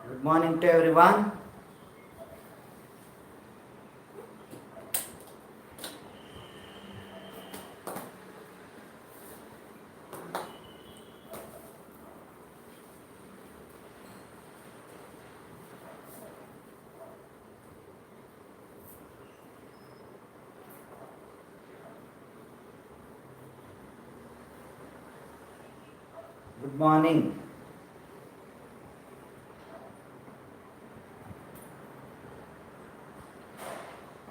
Good morning to everyone. Good morning.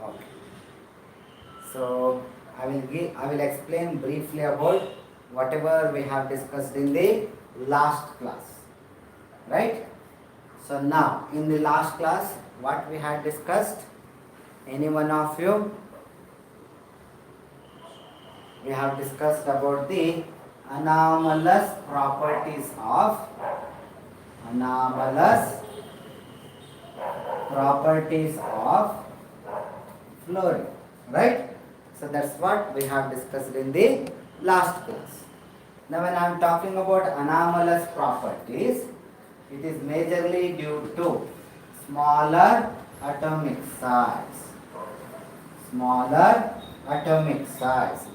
Okay. So I will explain briefly about whatever we have discussed in the last class. Right? So now in the last class what we had discussed? Any one of you? We have discussed about the anomalous properties of fluorine, right? So that's what we have discussed in the last class. Now when I am talking about anomalous properties, it is majorly due to smaller atomic size.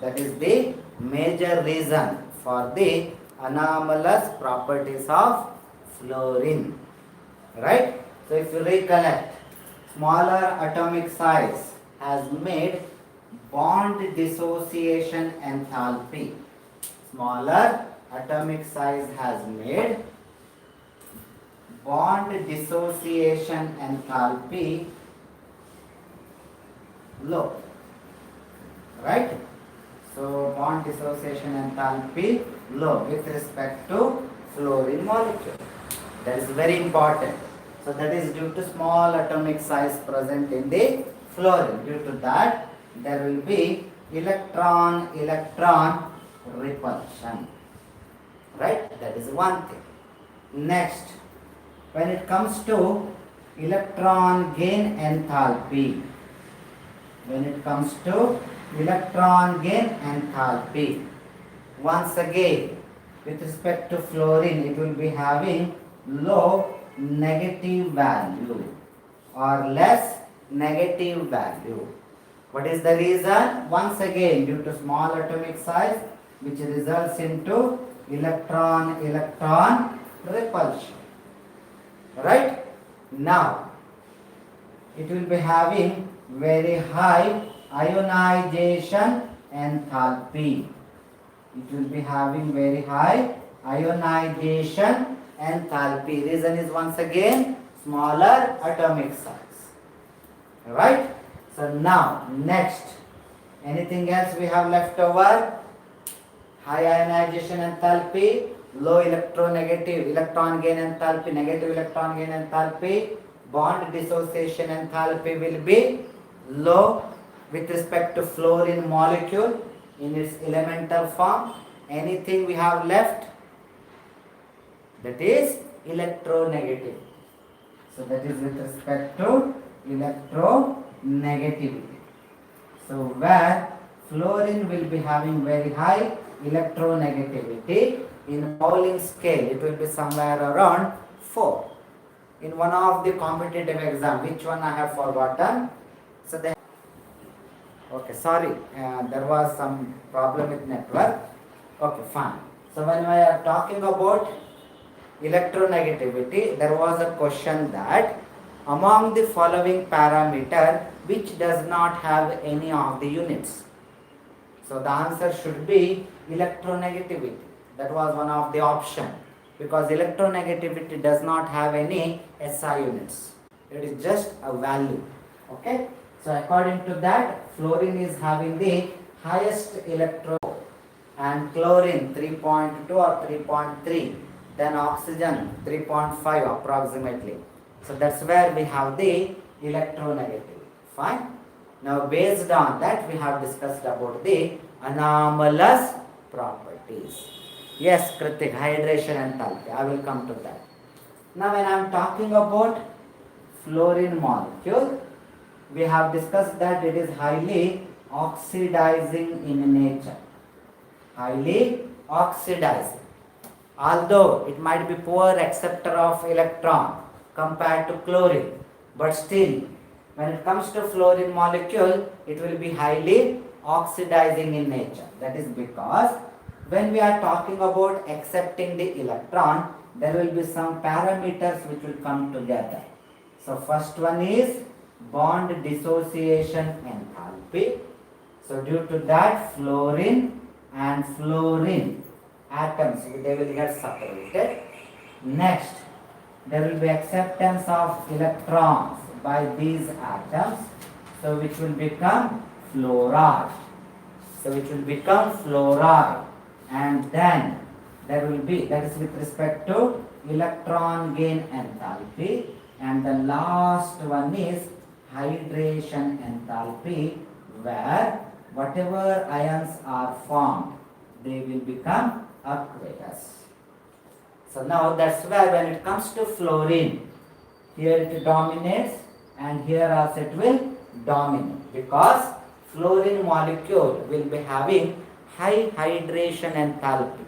That is the major reason for the anomalous properties of fluorine, right? So if you recollect, smaller atomic size has made bond dissociation enthalpy. Smaller atomic size has made bond dissociation enthalpy low, right? So bond dissociation enthalpy low with respect to fluorine molecule. That is very important. So that is due to small atomic size present in the fluorine. Due to that, there will be electron repulsion. Right? That is one thing. Next, when it comes to electron gain enthalpy, once again, with respect to fluorine, it will be having low negative value or less negative value. What is the reason? Once again, due to small atomic size, which results into electron repulsion. Right? Now, it will be having very high ionization enthalpy. Reason is once again smaller atomic size. Right? So now next, anything else we have left over? High ionization enthalpy, low electron gain enthalpy, negative electron gain enthalpy, bond dissociation enthalpy will be low with respect to fluorine molecule in its elemental form. Anything we have left? That is electronegativity. So that is with respect to electronegativity. So where fluorine will be having very high electronegativity, in Pauling scale it will be somewhere around 4. In one of the competitive exam, which one I have forgotten? So they okay, sorry, there was some problem with network. Okay, fine. So when we are talking about electronegativity, there was a question that among the following parameter which does not have any of the units. So the answer should be electronegativity. That was one of the option, because electronegativity does not have any SI units. It is just a value. Okay. So according to that, fluorine is having the highest electron and chlorine 3.2 or 3.3, then oxygen 3.5 approximately. So that's where we have the electronegativity. Fine. Now based on that, we have discussed about the anomalous properties. Yes, Kritik, hydration enthalpy. I will come to that. Now when I am talking about fluorine molecule, we have discussed that it is highly oxidizing in nature. Highly oxidizing. Although it might be poor acceptor of electron, compared to chlorine. But still, when it comes to fluorine molecule, it will be highly oxidizing in nature. That is because when we are talking about accepting the electron, there will be some parameters which will come together. So first one is bond dissociation enthalpy. So due to that, fluorine and fluorine atoms, they will get separated. Next, there will be acceptance of electrons by these atoms, so which will become fluoride. And then there will be, that is with respect to electron gain enthalpy, and the last one is hydration enthalpy, where whatever ions are formed, they will become aqueous. So now that's where when it comes to fluorine, here it dominates and here also it will dominate, because fluorine molecule will be having high hydration enthalpy,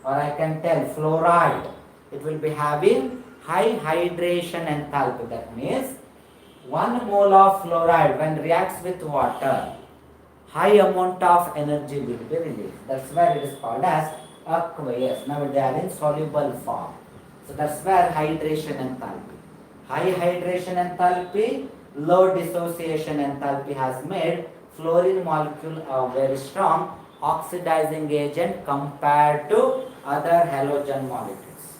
or I can tell fluoride, it will be having high hydration enthalpy. That means 1 mole of fluoride when reacts with water, high amount of energy will be released. That's where it is called as aqueous. Now they are in soluble form. So that's where hydration enthalpy. High hydration enthalpy, low dissociation enthalpy has made fluorine molecule a very strong oxidizing agent compared to other halogen molecules.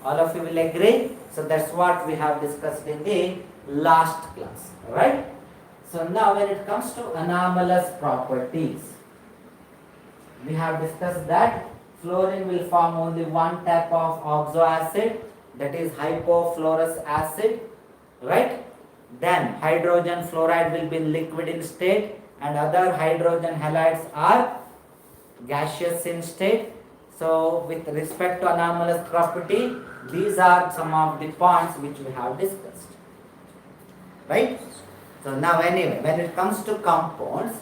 All of you will agree? So that's what we have discussed in the last class, right? So now when it comes to anomalous properties, we have discussed that fluorine will form only one type of oxoacid, that is hypochlorous acid, right? Then hydrogen fluoride will be in liquid in state, and other hydrogen halides are gaseous in state. So with respect to anomalous property, these are some of the points which we have discussed, right? So now anyway, when it comes to compounds,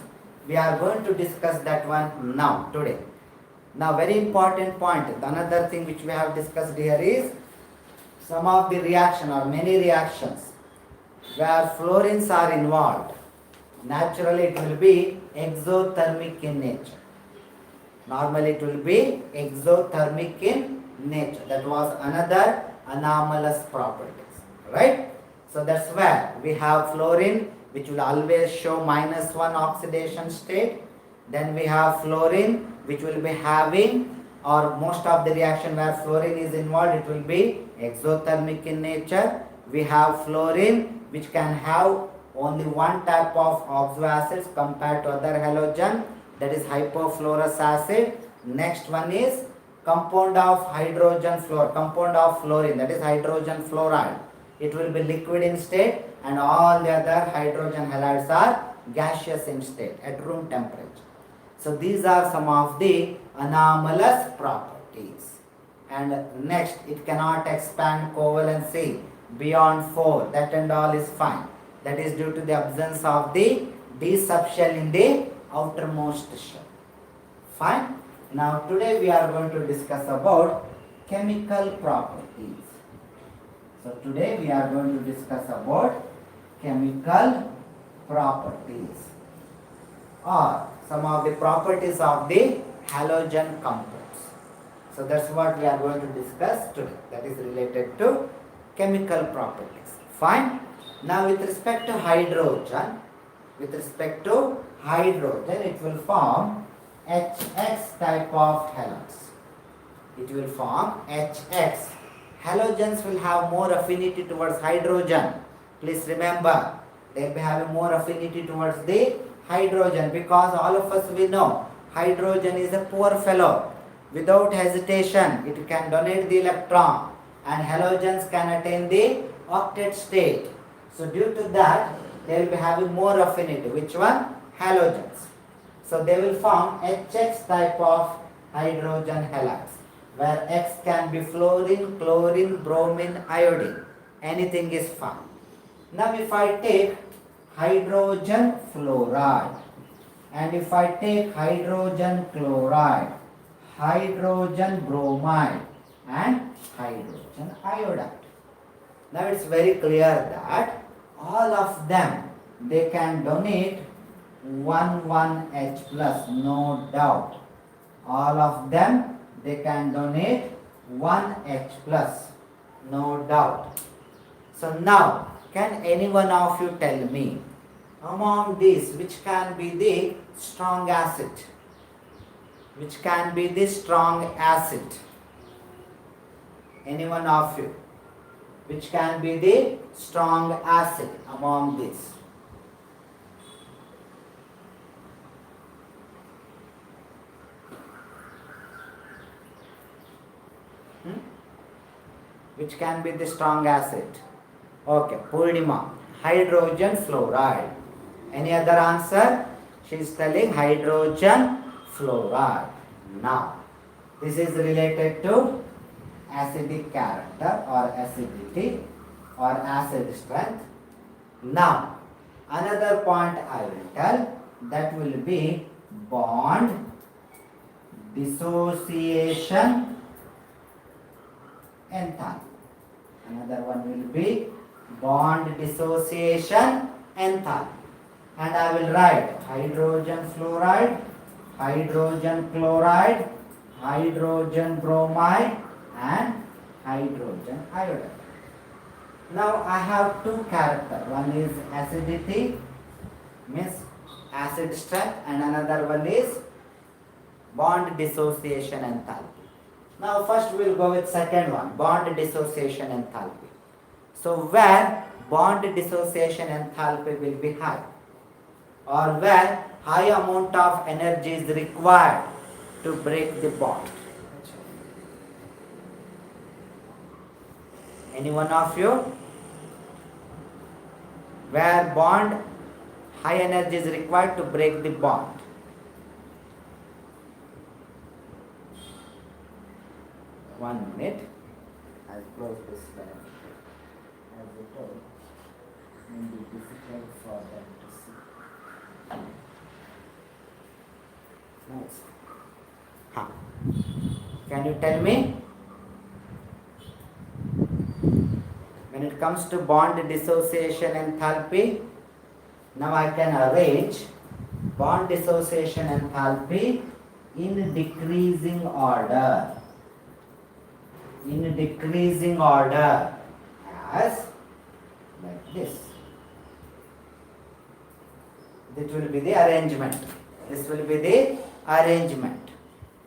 we are going to discuss that one now today. Now very important point, another thing which we have discussed here is some of the reaction or many reactions where fluorines are involved. Naturally it will be exothermic in nature. Normally it will be exothermic in nature. That was another anomalous properties, right? So that's where we have fluorine which will always show -1 oxidation state. Then we have fluorine which will be having, or most of the reaction where fluorine is involved, it will be exothermic in nature. We have fluorine which can have only one type of oxoacids compared to other halogen, that is hypochlorous acid. Next one is compound of hydrogen compound of fluorine, that is hydrogen fluoride. It will be liquid in state, and all the other hydrogen halides are gaseous in state at room temperature. So these are some of the anomalous properties. And next, it cannot expand covalency beyond 4. That and all is fine. That is due to the absence of the d subshell in the outermost shell. Fine. Now today we are going to discuss about chemical properties. So today we are going to discuss about chemical properties, or some of the properties of the halogen compounds. So that's what we are going to discuss today. That is related to chemical properties. Fine. Now with respect to hydrogen, it will form HX type of halides. It will form HX. Halogens will have more affinity towards hydrogen. Please remember, they will be having more affinity towards the hydrogen, because all of us we know hydrogen is a poor fellow. Without hesitation, it can donate the electron, and halogens can attain the octet state. So due to that, they will be having more affinity. Which one? Halogens. So they will form HX type of hydrogen halides, where X can be fluorine, chlorine, bromine, iodine. Anything is fine. Now if I take hydrogen fluoride, and if I take hydrogen chloride, hydrogen bromide, and hydrogen iodide. Now it's very clear that all of them, they can donate 1 H+, no doubt. All of them, they can donate 1 H+, no doubt. So now, can any one of you tell me, among these, which can be the strong acid? Which can be the strong acid? Any one of you? Which can be the strong acid among these? Which can be the strong acid? Okay, Purnima, hydrogen fluoride. Any other answer? She is telling hydrogen fluoride. Now, this is related to acidic character or acidity or acid strength. Now, another point I will tell, that will be bond dissociation enthalpy. Another one will be bond dissociation enthalpy. And I will write hydrogen fluoride, hydrogen chloride, hydrogen bromide and hydrogen iodide. Now I have two characters. One is acidity, means acid strength, and another one is bond dissociation enthalpy. Now first we will go with second one, bond dissociation enthalpy. So where bond dissociation enthalpy will be high, or where high amount of energy is required to break the bond? Any one of you? Where bond high energy is required to break the bond? One minute. I'll close this slide. As I told, it may be difficult for them to see. Nice. Can you tell me? When it comes to bond dissociation enthalpy, now I can arrange bond dissociation enthalpy in decreasing order. In decreasing order, as like this. This will be the arrangement. This will be the arrangement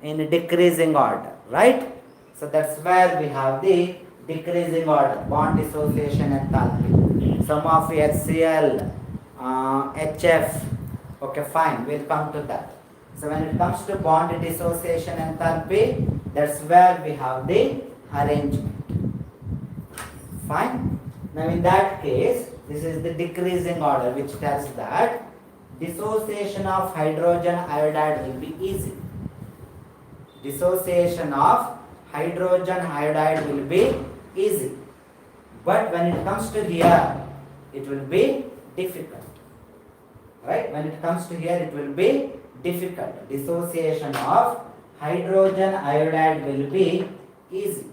in decreasing order, right? So that's where we have the decreasing order, bond dissociation enthalpy. Some of HCl, HF, okay fine, we'll come to that. So when it comes to bond dissociation enthalpy, that's where we have the arrangement. Fine. Now in that case, this is the decreasing order, which tells that dissociation of hydrogen iodide will be easy. Dissociation of hydrogen iodide will be easy. But when it comes to here, it will be difficult. Right? When it comes to here, it will be difficult. Dissociation of hydrogen iodide will be easy.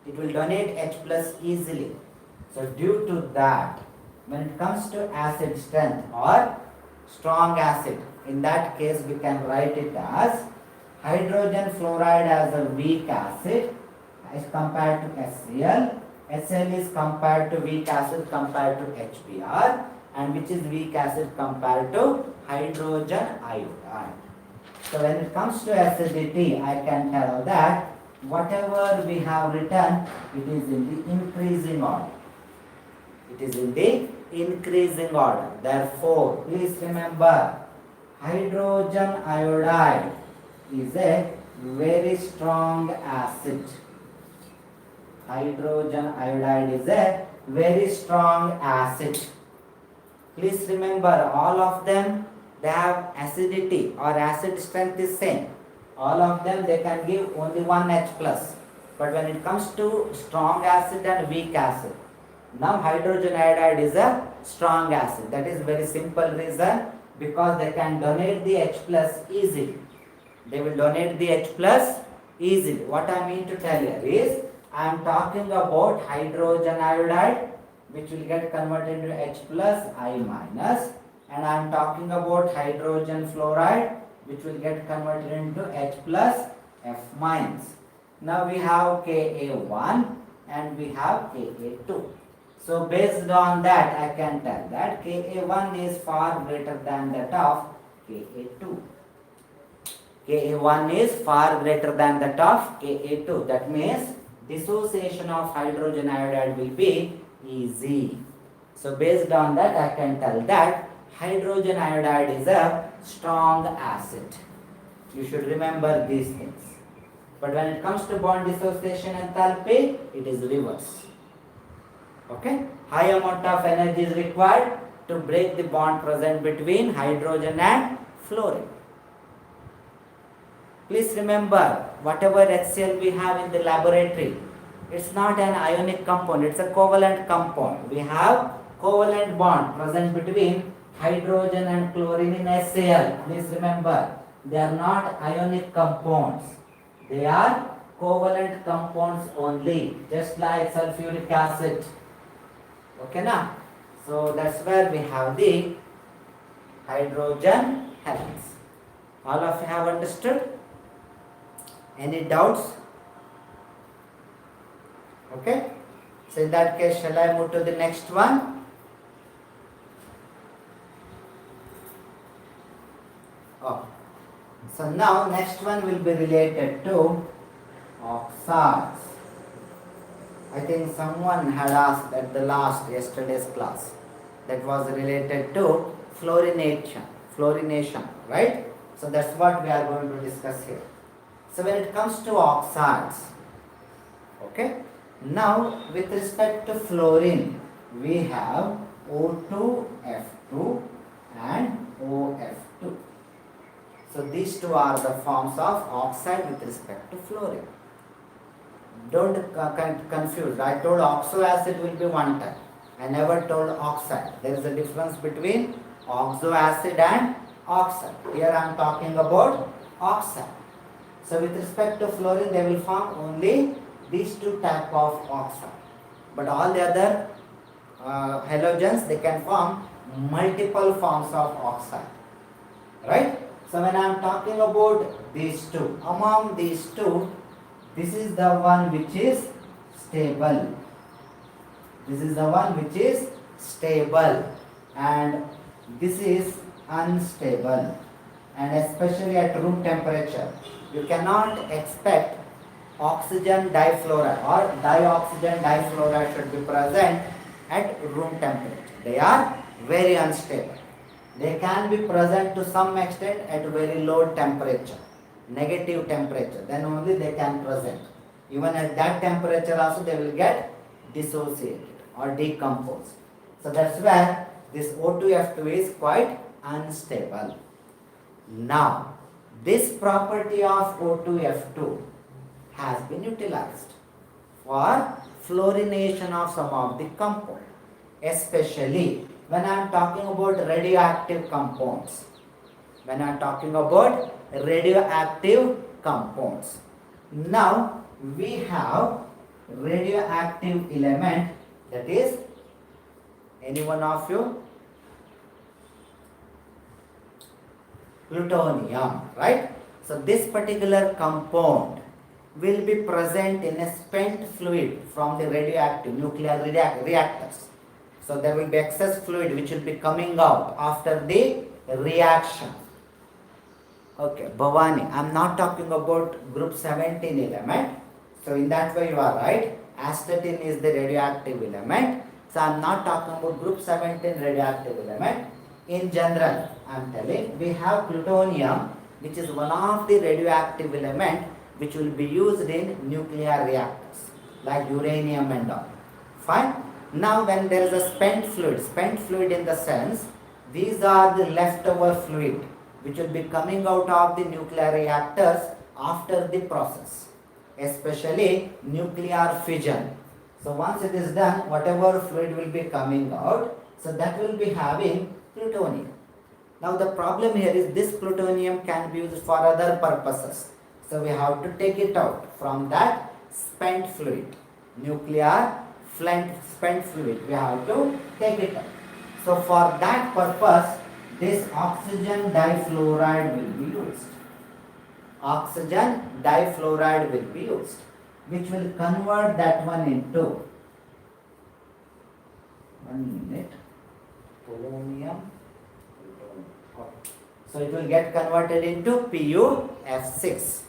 It will donate H plus easily. So due to that, when it comes to acid strength or strong acid, in that case we can write it as hydrogen fluoride as a weak acid as compared to HCl. HCl is compared to weak acid compared to HBr, and which is weak acid compared to hydrogen iodide. So when it comes to acidity, I can tell that whatever we have written, it is in the increasing order. It is in the increasing order. Therefore, please remember, hydrogen iodide is a very strong acid. Hydrogen iodide is a very strong acid. Please remember, all of them, they have acidity or acid strength is same. All of them, they can give only 1 H plus. But when it comes to strong acid and weak acid, now hydrogen iodide is a strong acid. That is very simple reason, because they can donate the H plus easily. They will donate the H plus easily. What I mean to tell here is, I am talking about hydrogen iodide, which will get converted into H plus I minus, and I am talking about hydrogen fluoride, which will get converted into H plus F minus. Now we have Ka1 and we have Ka2. So based on that, I can tell that Ka1 is far greater than that of Ka2. Ka1 is far greater than that of Ka2. That means dissociation of hydrogen iodide will be easy. So based on that, I can tell that hydrogen iodide is a strong acid. You should remember these things. But when it comes to bond dissociation enthalpy, it is reverse. Okay? High amount of energy is required to break the bond present between hydrogen and fluorine. Please remember, whatever HCl we have in the laboratory, it's not an ionic compound, it's a covalent compound. We have covalent bond present between hydrogen and chlorine in HCl. Please remember, they are not ionic compounds. They are covalent compounds only, just like sulfuric acid. Okay, now? So that's where we have the hydrogen helix. All of you have understood? Any doubts? Okay. So in that case, shall I move to the next one? Oh. So now next one will be related to oxides. I think someone had asked at the yesterday's class, that was related to fluorination, right? So that's what we are going to discuss here. So when it comes to oxides, okay, now with respect to fluorine, we have O2F2 and OF2. So these two are the forms of oxide with respect to fluorine. Don't confuse. I told oxoacid will be one type. I never told oxide. There is a difference between oxoacid and oxide. Here I am talking about oxide. So with respect to fluorine, they will form only these two type of oxide. But all the other halogens, they can form multiple forms of oxide. Right? So when I am talking about these two, among these two, this is the one which is stable. This is the one which is stable, and this is unstable. And especially at room temperature, you cannot expect oxygen difluoride or dioxygen difluoride should be present at room temperature. They are very unstable. They can be present to some extent at very low temperature, negative temperature, then only they can present. Even at that temperature also they will get dissociated or decomposed. So that's where this O2F2 is quite unstable. Now, this property of O2F2 has been utilized for fluorination of some of the compounds, especially when I am talking about radioactive compounds. When I am talking about radioactive compounds. Now we have radioactive element, that is, any one of you? Plutonium, right? So this particular compound will be present in a spent fluid from the radioactive nuclear reactors. So there will be excess fluid which will be coming out after the reaction. Okay, Bhavani, I am not talking about group 17 element. So in that way you are right. Astatine is the radioactive element. So I am not talking about group 17 radioactive element. In general, I am telling, we have plutonium, which is one of the radioactive element which will be used in nuclear reactors like uranium and all. Fine. Now when there is a spent fluid in the sense, these are the leftover fluid which will be coming out of the nuclear reactors after the process, especially nuclear fission. So once it is done, whatever fluid will be coming out, so that will be having plutonium. Now the problem here is this plutonium can be used for other purposes. So we have to take it out from that spent fluid. nuclear spent fluid. We have to take it up. So for that purpose, this oxygen difluoride will be used. Oxygen difluoride will be used, which will convert that one into, 1 minute, polonium. So it will get converted into PuF6,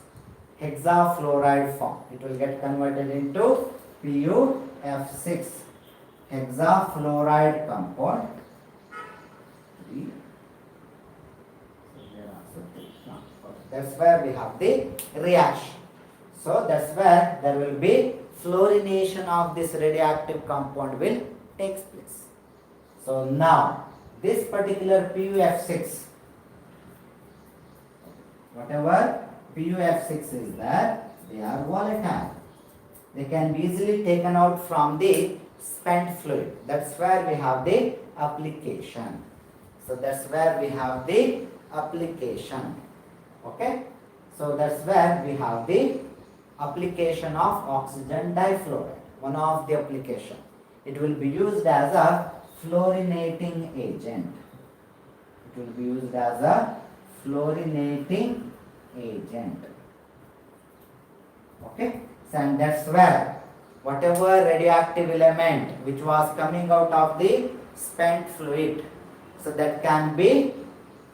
hexafluoride form. It will get converted into PuF6, hexafluoride compound. That's where we have the reaction. So that's where there will be fluorination of this radioactive compound will take place. So now this particular PuF6, whatever PuF6 is there, they are volatile. They can be easily taken out from the spent fluid. That's where we have the application. So that's where we have the application. Okay? So that's where we have the application of oxygen difluoride. One of the application. It will be used as a fluorinating agent. It will be used as a fluorinating agent. Okay? So, and that's where whatever radioactive element which was coming out of the spent fluid, so that can be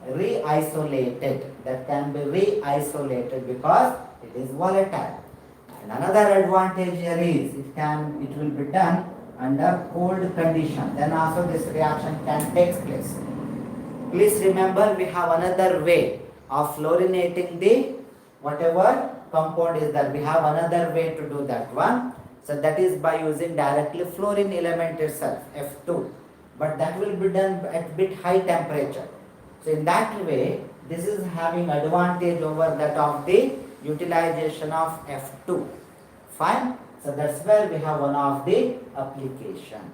re-isolated. That can be re-isolated because it is volatile. And another advantage here is it will be done under cold condition. Then also this reaction can take place. Please remember, we have another way of fluorinating the whatever compound is there. We have another way to do that one. So that is by using directly fluorine element itself, F2. But that will be done at bit high temperature. So in that way, this is having advantage over that of the utilization of F2. Fine. So that's where we have one of the application.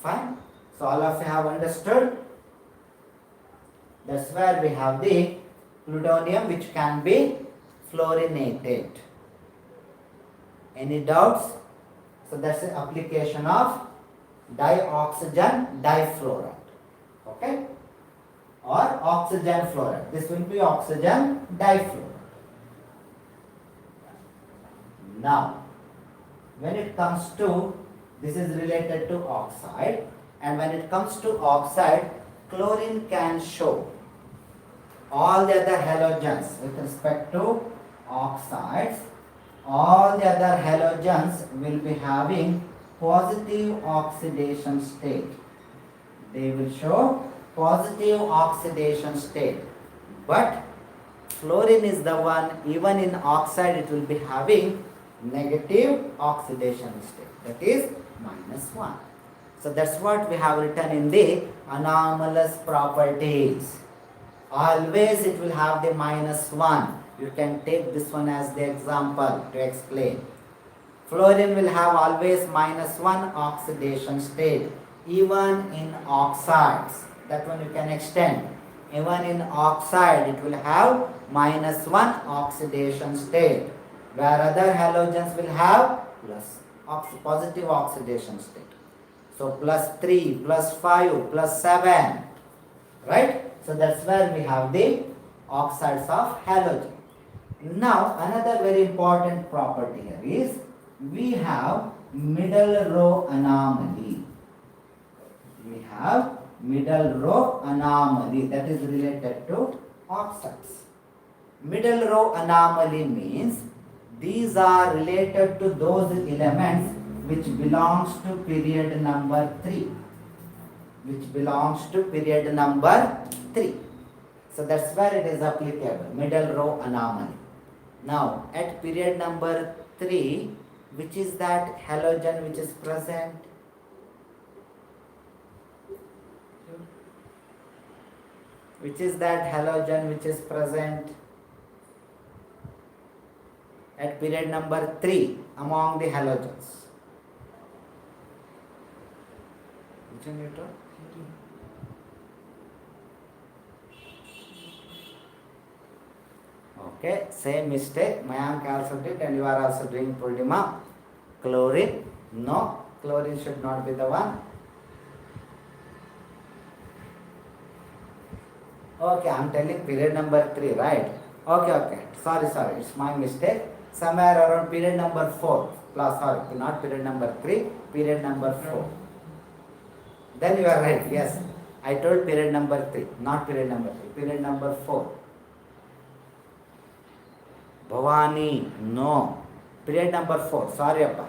Fine. So all of you have understood. That's where we have the plutonium which can be fluorinated. Any doubts? So that's the application of dioxygen difluoride. Okay? Or oxygen fluoride. This will be oxygen difluoride. Now, when it comes to, this is related to oxide, and when it comes to oxide, chlorine can show all the other halogens with respect to oxides. All the other halogens will be having positive oxidation state. They will show positive oxidation state. But fluorine is the one, even in oxide it will be having negative oxidation state. That is -1. So that's what we have written in the anomalous properties. Always it will have the -1. You can take this one as the example to explain. Fluorine will have always -1 oxidation state, even in oxides. That one you can extend. Even in oxide it will have -1 oxidation state, where other halogens will have positive oxidation state. So +3, +5, +7, right? So that's where we have the oxides of halogen. Now another very important property here is we have middle row anomaly. We have middle row anomaly that is related to oxides. Middle row anomaly means these are related to those elements which belongs to period number 3. Which belongs to period number 3. So that's where it is applicable, middle row anomaly. Now at period number 3, which is that halogen which is present? Which is that halogen which is present at period number 3 among the halogens? Which one you took? Okay, same mistake Mayank also did and you are also doing Purnima. Chlorine? No, chlorine should not be the one. Okay, I am telling period number 3, right? Okay. Sorry, it's my mistake. Somewhere around period number 4. Sorry, not period number 3, period number 4. Then you are right, yes. I told period number 3, not period number 3, period number 4. Bhavani, no. Period number 4, sorry appa.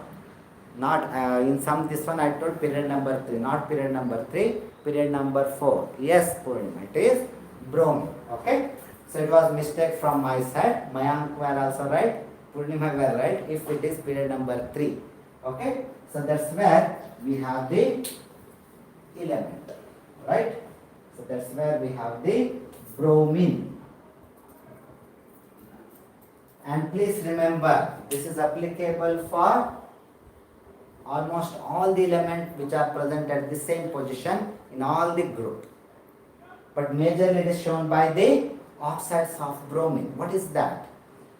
Not in some this one I told period number 3, not period number 3, period number 4. Yes, Purnima, it is bromine. Okay. So it was mistake from my side. Mayank were also right. Purnima were right if it is period number 3. Okay. So that's where we have the element. Right. So that's where we have the bromine. And please remember, this is applicable for almost all the elements which are present at the same position in all the group. But majorly it is shown by the oxides of bromine. What is that?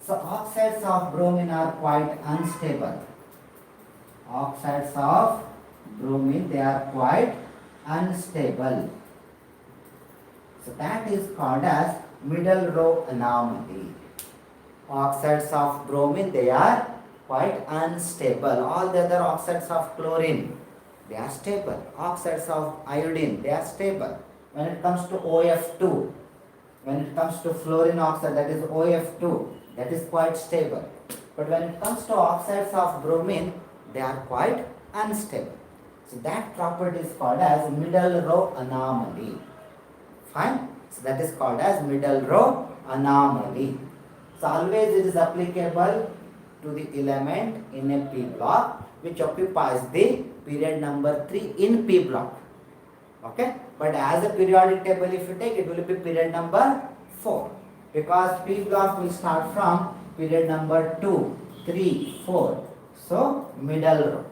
So oxides of bromine are quite unstable. Oxides of bromine, they are quite unstable. So that is called as middle row anomaly. Oxides of bromine, they are quite unstable. All the other oxides of chlorine, they are stable. Oxides of iodine, they are stable. When it comes to OF2, when it comes to fluorine oxide, that is OF2, that is quite stable. But when it comes to oxides of bromine, they are quite unstable. So that property is called as middle row anomaly. Fine? So that is called as middle row anomaly. So always it is applicable to the element in a P block which occupies the period number 3 in P block. Okay? But as a periodic table if you take, it will be period number 4. Because P block will start from period number 2, 3, 4. So middle row.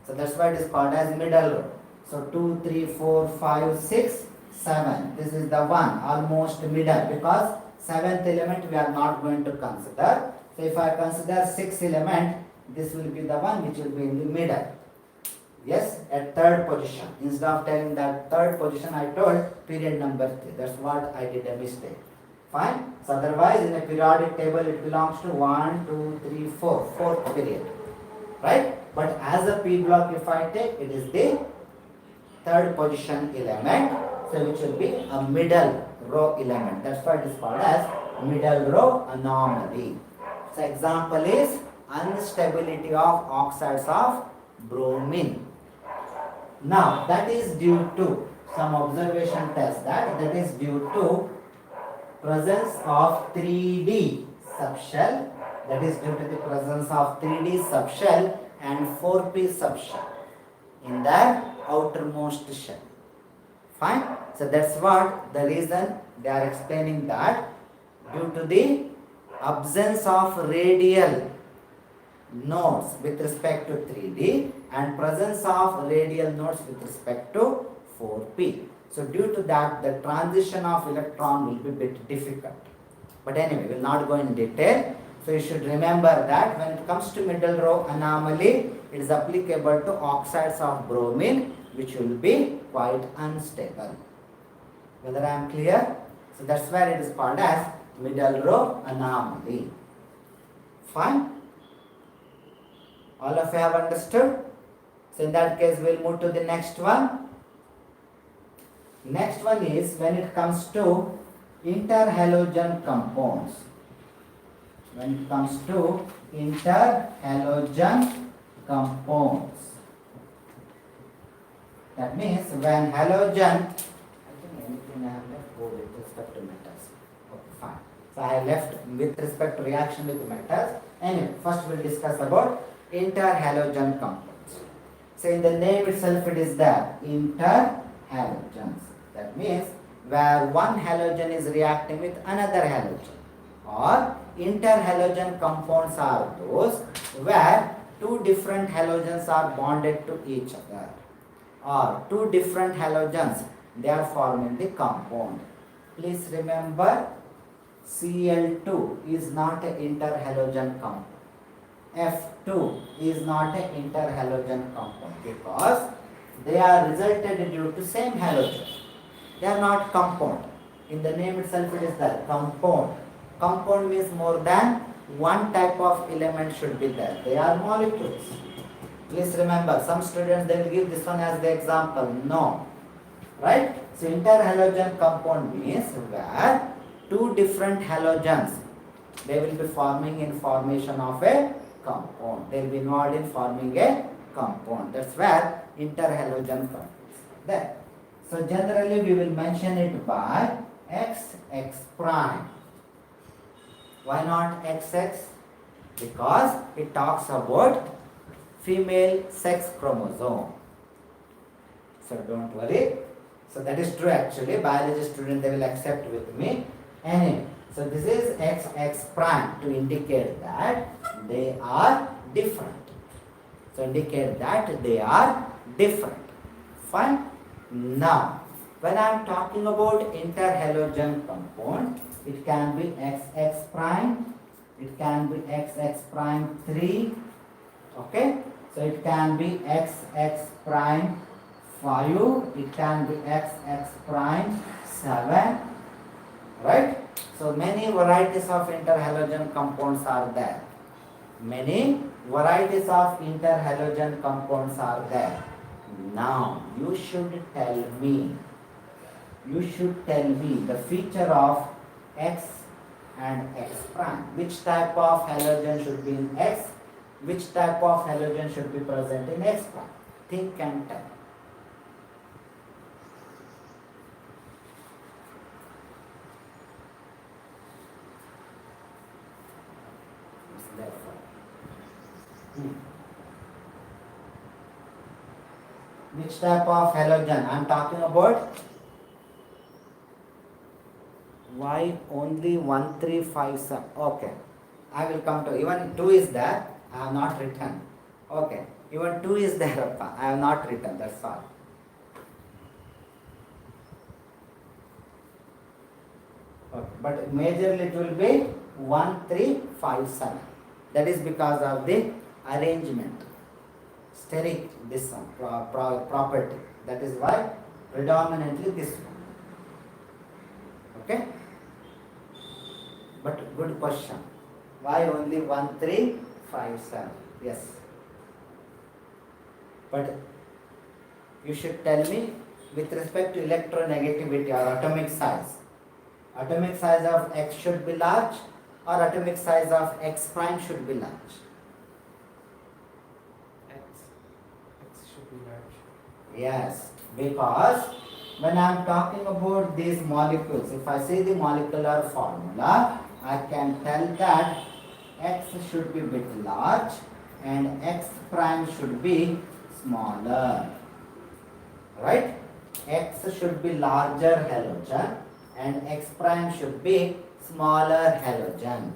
So that's why it is called as middle row. So 2, 3, 4, 5, 6, 7. This is the one almost middle, because 7th element we are not going to consider. So if I consider 6th element, this will be the one which will be in the middle. Yes, at 3rd position. Instead of telling that 3rd position, I told period number 3. That's what I did a mistake. Fine. So otherwise in a periodic table it belongs to 1, 2, 3, 4. 4th period. Right? But as a P block if I take, it is the 3rd position element. So which will be a middle row element. That's why it is called as middle row anomaly. So example is instability of oxides of bromine. Now that is due to, some observation tells that is due to presence of 3D subshell, that is due to the presence of 3D subshell and 4P subshell in the outermost shell. Fine. So that's what the reason they are explaining, that due to the absence of radial nodes with respect to 3D and presence of radial nodes with respect to 4P. So due to that, the transition of electron will be a bit difficult. But anyway, we will not go in detail. So you should remember that when it comes to middle row anomaly, it is applicable to oxides of bromine, which will be quite unstable. Whether I am clear? So that's where it is called as middle row anomaly. Fine? All of you have understood? So in that case, we will move to the next one. Next one is when it comes to interhalogen compounds. When it comes to interhalogen compounds. That means when halogen, I think anything I have left go with respect to metals. Okay, fine. So I have left with respect to reaction with metals. Anyway, first we will discuss about interhalogen compounds. So in the name itself it is there, interhalogens. That means where one halogen is reacting with another halogen. Or interhalogen compounds are those where two different halogens are bonded to each other. Or two different halogens, they are forming the compound. Please remember, Cl2 is not an interhalogen compound. 2 is not an interhalogen compound because they are resulted due to same halogen. They are not compound. In the name itself it is there, compound. Compound means more than one type of element should be there. They are molecules. Please remember, some students they will give this one as the example. No. Right? So interhalogen compound means where two different halogens, they will be forming in formation of a compound. They will be involved in forming a compound. That's where interhalogen compounds are there. So generally we will mention it by XX prime. Why not XX? Because it talks about female sex chromosome. So don't worry. So that is true actually. Biology student they will accept with me. Anyway, so this is XX prime to indicate that they are different. So indicate that they are different. Fine. Now, when I am talking about interhalogen compound, it can be XX prime, it can be XX prime 3, okay? So it can be XX prime 5, it can be XX prime 7, right? So many varieties of interhalogen compounds are there. Many varieties of interhalogen compounds are there. Now you should tell me the feature of X and X prime. Which type of halogen should be in X? Which type of halogen should be present in X prime? Think and tell. Which type of halogen? I am talking about. Why only 1, 3, 5, 7? Okay. I will come to. Even 2 is there. I have not written. Okay. Even 2 is there. I have not written. That's all. Okay. But majorly it will be 1, 3, 5, 7. That is because of the arrangement. Steric, this one, property. That is why predominantly this one. Okay? But good question. Why only 1, 3, 5, 7? Yes. But you should tell me with respect to electronegativity or atomic size. Atomic size of X should be large or atomic size of X prime should be large? X should be large. Yes, because when I am talking about these molecules, if I see the molecular formula, I can tell that X should be a bit large and X prime should be smaller. Right? X should be larger halogen and X prime should be smaller halogen.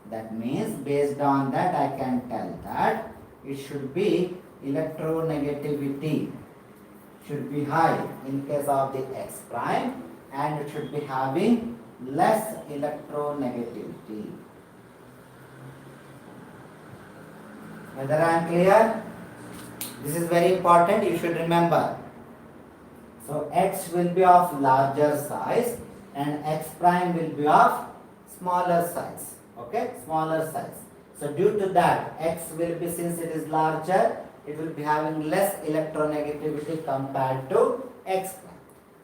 That means based on that I can tell that it should be electronegativity should be high in case of the X prime and it should be having less electronegativity. Whether I am clear? This is very important, you should remember. So X will be of larger size and X prime will be of smaller size. Okay, smaller size. So due to that, X will be, since it is larger, it will be having less electronegativity compared to X prime.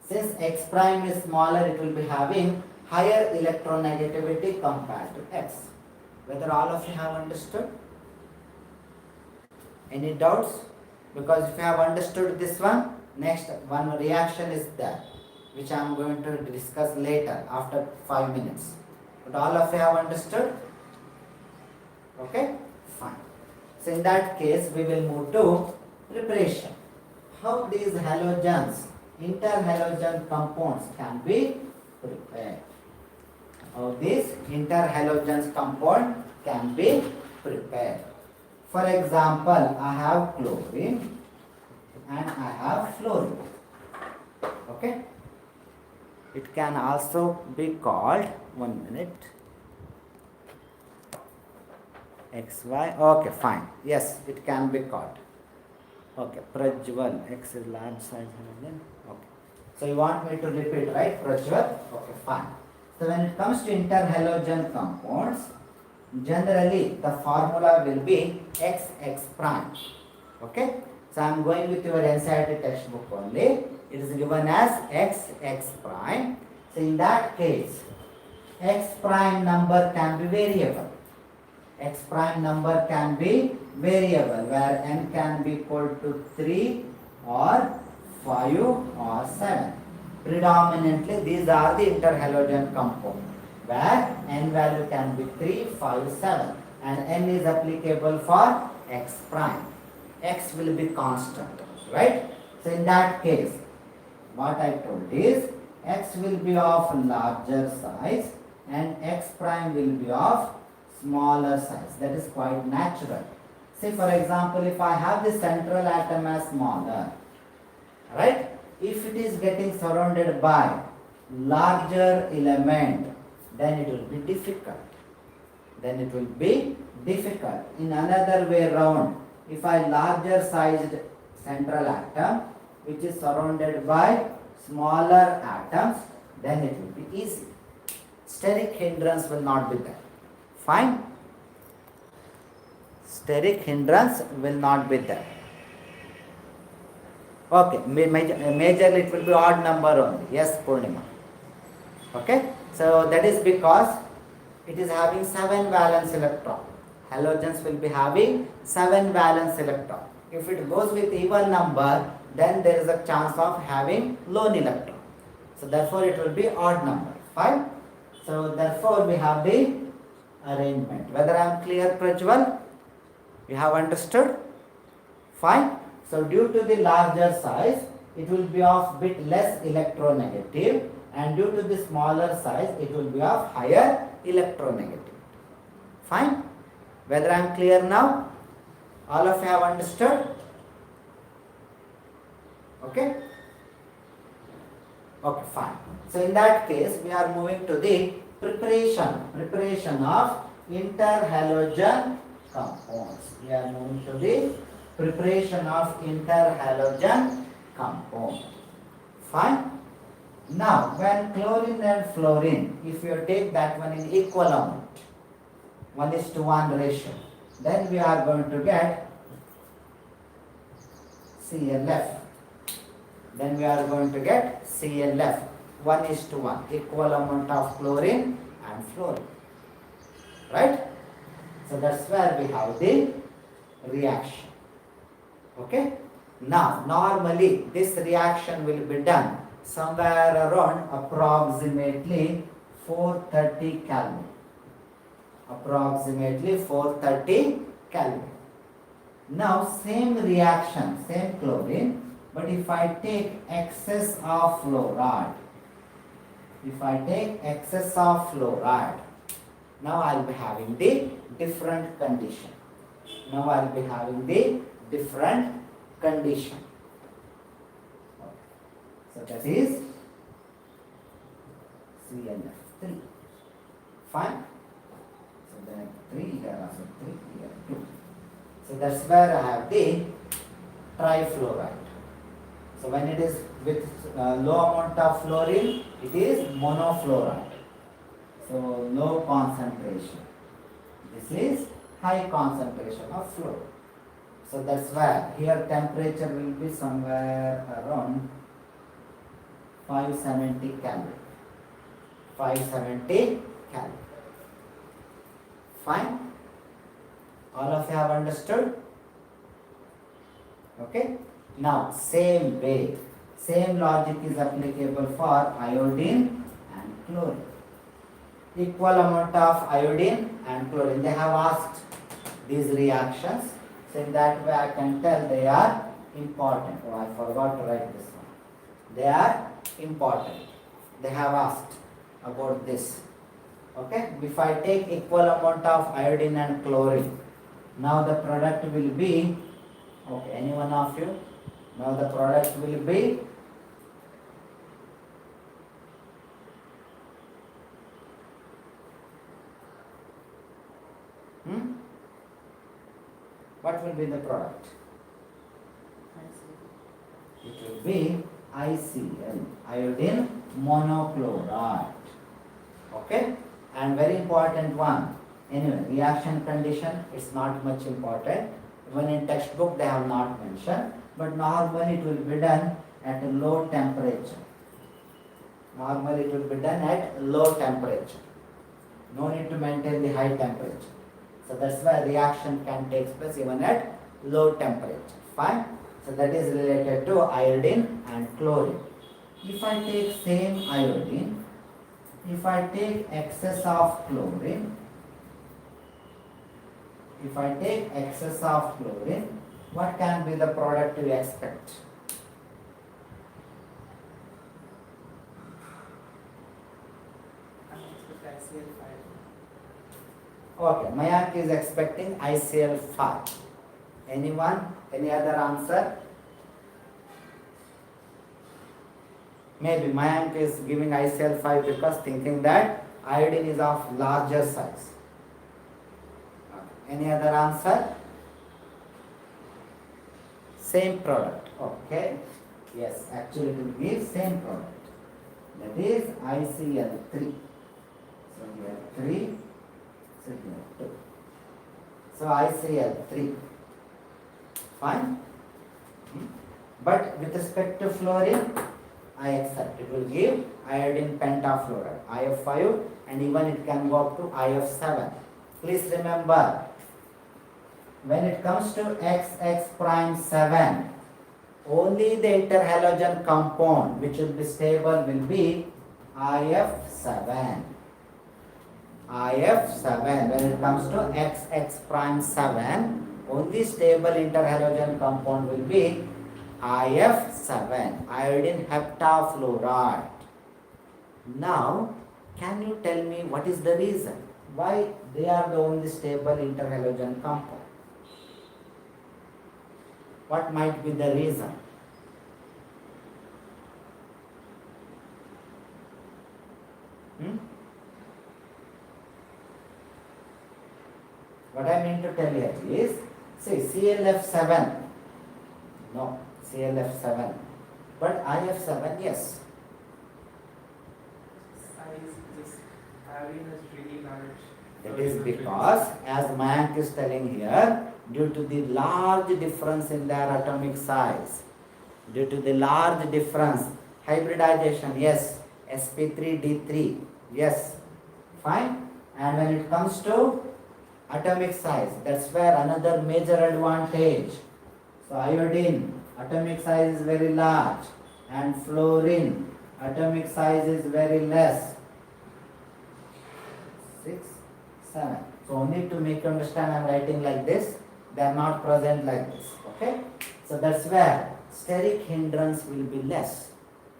Since X prime is smaller, it will be having higher electronegativity compared to X. Whether all of you have understood? Any doubts? Because if you have understood this one, next one reaction is there, which I am going to discuss later after 5 minutes. But all of you have understood? Okay? Fine. So in that case, we will move to preparation. How these halogens, interhalogen compounds can be prepared. How these interhalogen compound can be prepared. For example, I have chlorine and I have fluorine. Okay? It can also be called, 1 minute. XY. Okay, fine. Yes, it can be caught. Okay, Prajwal. X is large size halogen. Okay. So you want me to repeat, right? Prajwal. Okay, fine. So when it comes to interhalogen compounds, generally the formula will be XX prime. Okay. So I am going with your NCERT textbook only. It is given as XX prime. So in that case, X prime number can be variable. X prime number can be variable where n can be equal to 3 or 5 or 7. Predominantly these are the interhalogen compound where n value can be 3, 5, 7 and n is applicable for X prime. X will be constant, right? So in that case, what I told is X will be of larger size and X prime will be of smaller size. That is quite natural. Say for example, if I have the central atom as smaller, right? If it is getting surrounded by larger element, then it will be difficult. Then it will be difficult. In another way round, if I larger sized central atom which is surrounded by smaller atoms, then it will be easy. Steric hindrance will not be there. Fine? Steric hindrance will not be there. Okay, majorly it will be odd number only. Yes, Purnima. Okay, so that is because it is having 7 valence electron. Halogens will be having 7 valence electron. If it goes with even number, then there is a chance of having lone electron. So therefore it will be odd number. Fine? So therefore we have the arrangement. Whether I am clear, Prajwal? You have understood? Fine? So due to the larger size, it will be of bit less electronegative, and due to the smaller size, it will be of higher electronegativity. Fine? Whether I am clear now? All of you have understood? Okay? Okay, fine. So in that case, we are moving to the preparation of interhalogen compounds. We are moving to the preparation of interhalogen compound. Fine? Now, when chlorine and fluorine, if you take that one in equal amount, 1:1 ratio, then we are going to get CLF. Then we are going to get CLF, 1:1, equal amount of chlorine and fluorine. Right? So that's where we have the reaction. Okay? Now, normally this reaction will be done somewhere around approximately 430 Kelvin. Approximately 430 Kelvin. Now, same reaction, same chlorine, but if I take excess of fluoride, now I will be having the different condition. So that is CNF3. Fine? So then 3 here, also 3 here, 2. So that's where I have the trifluoride. So when it is with low amount of fluorine, it is monofluoride. So low concentration. This is high concentration of fluorine. So that's where here temperature will be somewhere around 570 Kelvin. 570 Kelvin. Fine? All of you have understood? Okay? Now, same way, same logic is applicable for iodine and chlorine. Equal amount of iodine and chlorine. They have asked these reactions. So in that way I can tell they are important. Oh, I forgot to write this one. They are important. They have asked about this. Okay? If I take equal amount of iodine and chlorine, now the product will be, okay, any one of you? Now the product will be what will be the product? It will be ICl, iodine monochloride. Okay? And very important one. Anyway, reaction condition is not much important. Even in textbook they have not mentioned. But normally it will be done at a low temperature. Normally it will be done at low temperature. No need to maintain the high temperature. So that's why reaction can take place even at low temperature. Fine. So that is related to iodine and chlorine. If I take same iodine, if I take excess of chlorine, what can be the product you expect? Okay, Mayank is expecting ICl5. Anyone? Any other answer? Maybe Mayank is giving ICl5 because thinking that iodine is of larger size. Any other answer? Same product. Okay. Yes, actually it will give same product. That is ICl3. So here 3. So here 2. So ICl3. Fine. But with respect to fluorine, I accept. It will give iodine pentafluoride, IF5, and even it can go up to IF7. Please remember, when it comes to XX prime 7, only the interhalogen compound which will be stable will be IF7. IF7. When it comes to XX prime 7, only stable interhalogen compound will be IF7, iodine heptafluoride. Now, can you tell me what is the reason? Why they are the only stable interhalogen compound? What might be the reason? What I mean to tell here is, see, ClF7, no, ClF7, but IF7, yes. Size, this iodine is really large. That is because, as Mayank is telling here, due to the large difference in their atomic size, due to the large difference, hybridization, yes, sp3d3, yes, fine. And when it comes to atomic size, that's where another major advantage. So iodine, atomic size is very large, and fluorine, atomic size is very less. 6, 7. So only to make you understand, I am writing like this. They are not present like this. Okay. So that's where steric hindrance will be less,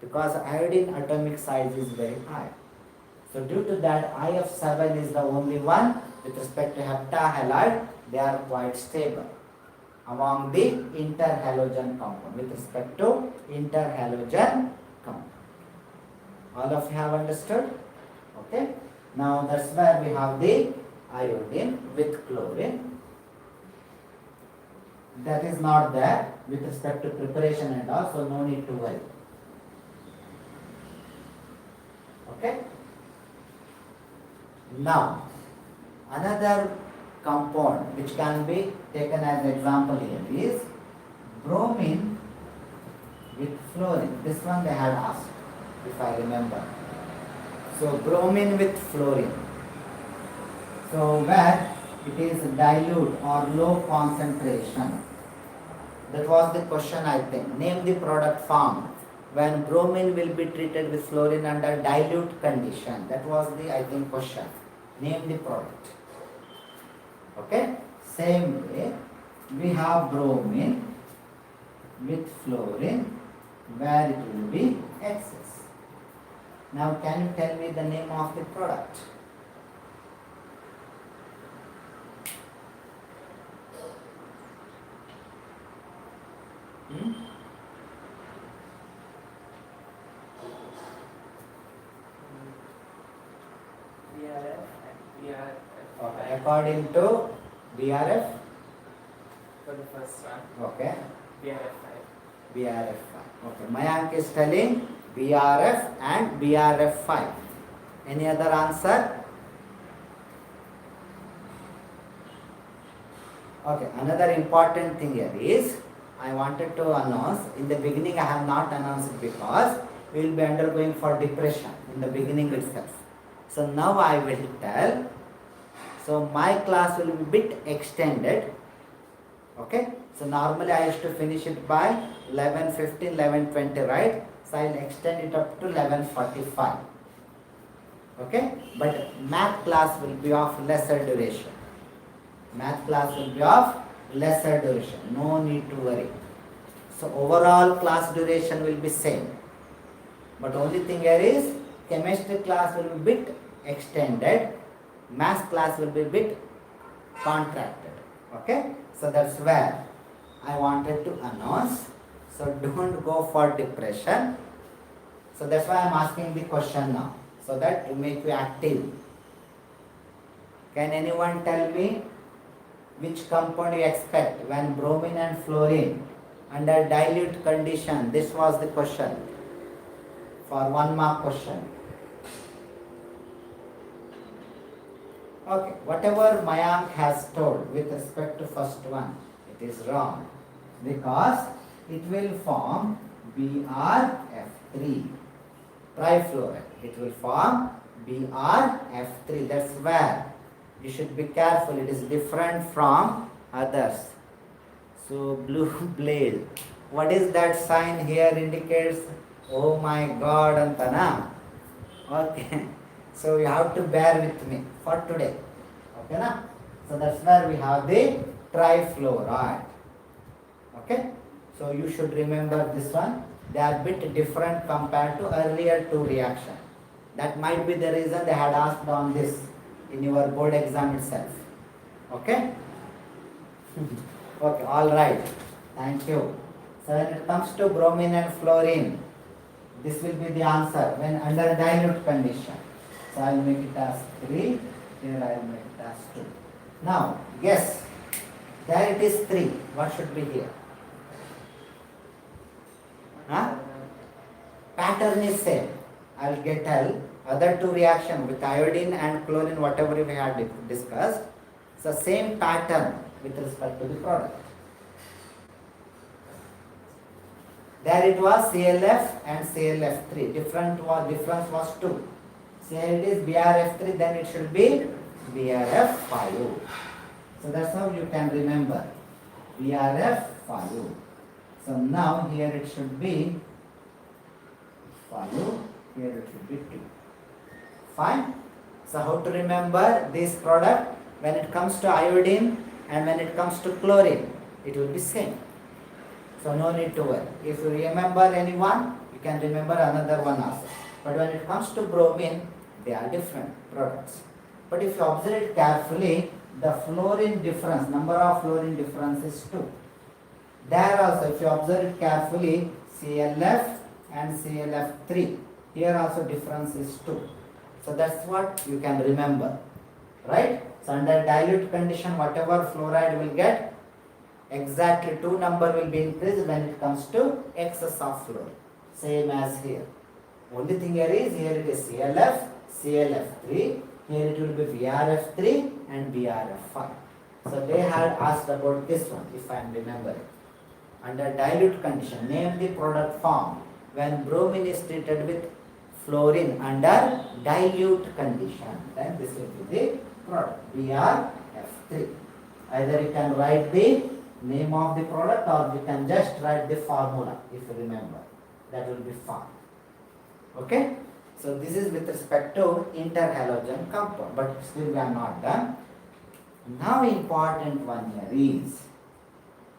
because iodine atomic size is very high. So due to that, IF7 is the only one with respect to heptahalide. They are quite stable among the interhalogen compound with respect to interhalogen compound. All of you have understood? Okay. Now that's where we have the iodine with chlorine. That is not there with respect to preparation and all, so no need to worry. Okay. Now, another compound which can be taken as example here is bromine with fluorine. This one they had asked, if I remember. So bromine with fluorine. So where it is dilute or low concentration. That was the question, I think. Name the product formed when bromine will be treated with fluorine under dilute condition. That was the, I think, question. Name the product. Okay. Same way, we have bromine with fluorine where it will be excess. Now can you tell me the name of the product? BRF. Okay. According to BRF, But first one. Okay. BRF5. BRF5. Okay. Mayank is telling BRF and BRF5. Any other answer? Okay. Another important thing here is I wanted to announce. In the beginning I have not announced because we will be undergoing for depression in the beginning itself. So now I will tell. So my class will be bit extended. Okay. So normally I used to finish it by 11:15, 11:20, right? So I will extend it up to 11:45. Okay. But math class will be of lesser duration. Math class will be of lesser duration. No need to worry. So overall class duration will be same. But only thing here is chemistry class will be bit extended. Math class will be bit contracted. Okay. So that's where I wanted to announce. So don't go for depression. So that's why I'm asking the question now. So that to make you active. Can anyone tell me which compound you expect when bromine and fluorine under dilute condition? This was the question for 1 mark question. Okay, whatever Mayank has told with respect to first one, it is wrong because it will form BRF3 trifluoride. It will form BRF3. That's where you should be careful. It is different from others. So blue blade. What is that sign here indicates? Oh my God, Antana. Okay. So you have to bear with me for today. Okay, na? So that's where we have the trifluoride. Okay. So you should remember this one. They are a bit different compared to earlier two reactions. That might be the reason they had asked on this in your board exam itself. Okay? Okay, all right. Thank you. So when it comes to bromine and fluorine, this will be the answer when under dilute condition. So I will make it as 3, here I will make it as 2. Now, guess. There it is 3. What should be here? Huh? Pattern is same. I will tell other two reaction with iodine and chlorine, whatever we had discussed. So same pattern with respect to the product. There it was CLF and CLF3. Difference was 2. So here it is BRF3, then it should be BRF5. So that's how you can remember BRF5. So now here it should be 5, here it should be 2. Fine. So how to remember this product? When it comes to iodine and when it comes to chlorine, it will be same. So no need to worry. If you remember anyone, you can remember another one also. But when it comes to bromine, they are different products. But if you observe it carefully, the fluorine difference, number of fluorine difference is 2. There also, if you observe it carefully, CLF and CLF3, here also difference is 2. So that's what you can remember, right? So under dilute condition, whatever fluoride will get, exactly 2 number will be increased when it comes to excess of fluoride. Same as here. Only thing here is, here it is CLF, CLF3, here it will be BRF3 and BRF5. So they had asked about this one, if I am remembering. Under dilute condition, name the product form when bromine is treated with fluorine under dilute condition. Then this will be the product, BRF3. Either you can write the name of the product or you can just write the formula if you remember. That will be fine. Okay? So this is with respect to interhalogen compound, but still we are not done. Now important one here is,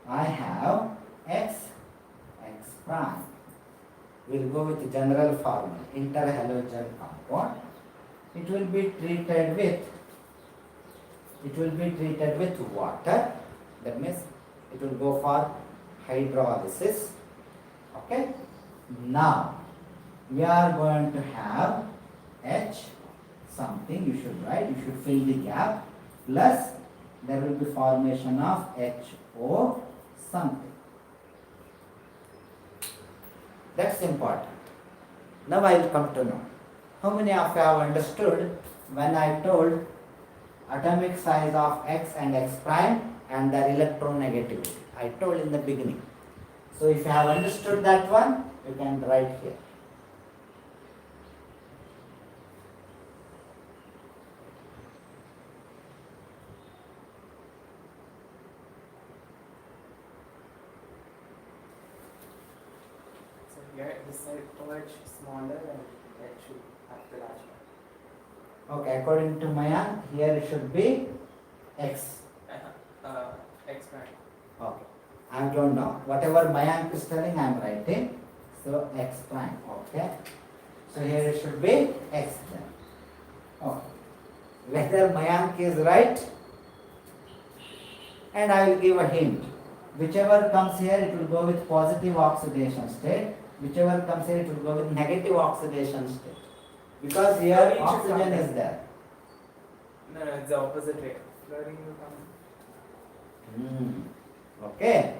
I have X prime. We'll go with the general formula, interhalogen compound. It will be treated with water. That means it will go for hydrolysis. Okay. Now we are going to have H something, you should write, you should fill the gap, plus there will be formation of HO something. That's important. Now I will come to know. How many of you have understood when I told atomic size of X and X prime and their electronegativity? I told in the beginning. So if you have understood that one, you can write here. So here this side OH smaller and that should have the large one. Okay, according to Mayan, here it should be X. X prime. Okay. I don't know. Whatever Mayank is telling, I am writing. So X prime. Okay. So here it should be X then. Okay. Whether Mayank is right, and I will give a hint. Whichever comes here, it will go with positive oxidation state. Whichever comes here, it will go with negative oxidation state. Because here oxygen is there. No, it's the opposite way. Fluorine will come. Okay.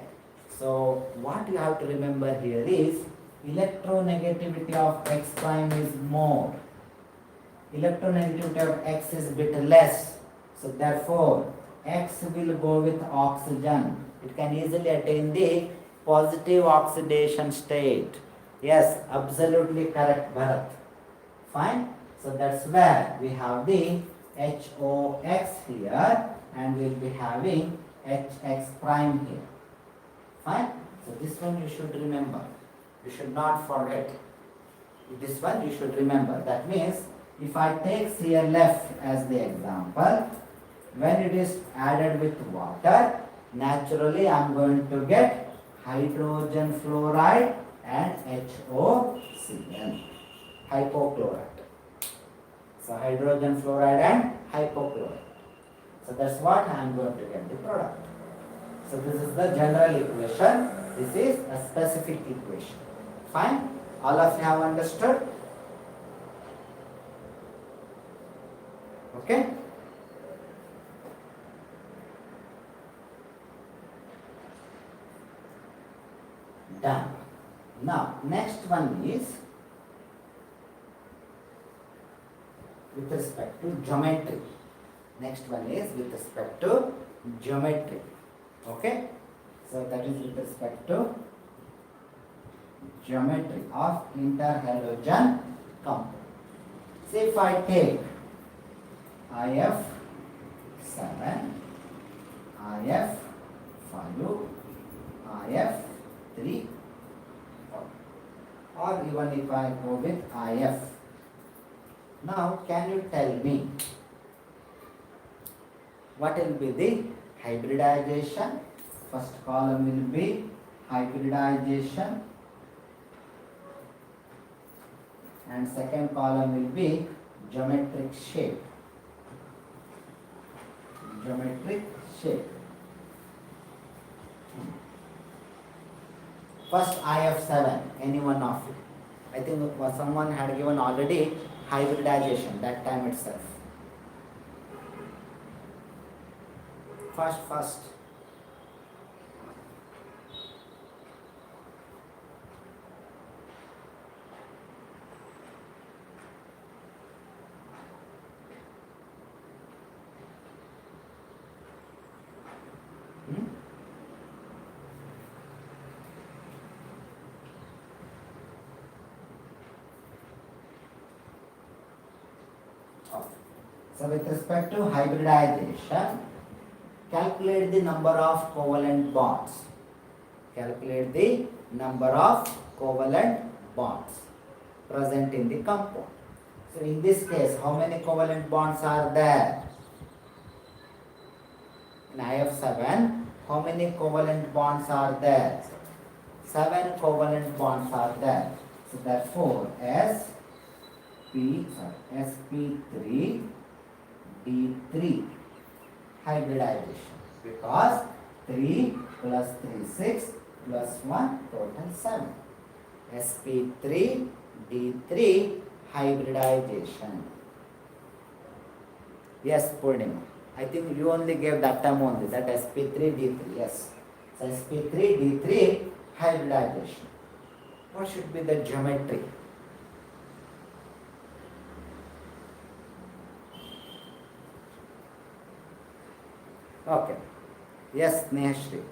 So what you have to remember here is electronegativity of X prime is more. Electronegativity of X is bit less. So therefore X will go with oxygen. It can easily attain the positive oxidation state. Yes, absolutely correct, Bharat. Fine. So that's where we have the HOX here and we'll be having HX prime here. Fine. So this one you should remember. You should not forget. This one you should remember. That means if I take CLF as the example, when it is added with water, naturally I am going to get hydrogen fluoride and HOCl, hypochlorite. So hydrogen fluoride and hypochlorite. So that's what I am going to get the product. So this is the general equation. This is a specific equation. Fine? All of you have understood? Okay? Done. Now, next one is with respect to geometry. Next one is with respect to geometry. Okay? So that is with respect to geometry of interhalogen compound. Say if I take IF7, IF5, IF3, or even if I go with IF. Now can you tell me what will be the hybridization? First column will be hybridization and second column will be geometric shape. Geometric shape. First IF7, any one of you. I think someone had given already hybridization that time itself. First. So with respect to hybridization, calculate the number of covalent bonds. Calculate the number of covalent bonds present in the compound. So in this case, how many covalent bonds are there? In IF7, how many covalent bonds are there? 7 covalent bonds are there. So therefore, sp3 D3 hybridization, because 3 plus 3 6 plus 1 total 7. sp3 D3 hybridization. Yes, Purnima. I think you only gave that term only, that sp3 D3. Yes. So sp3d3 hybridization. What should be the geometry? Okay. Yes, Nehashri.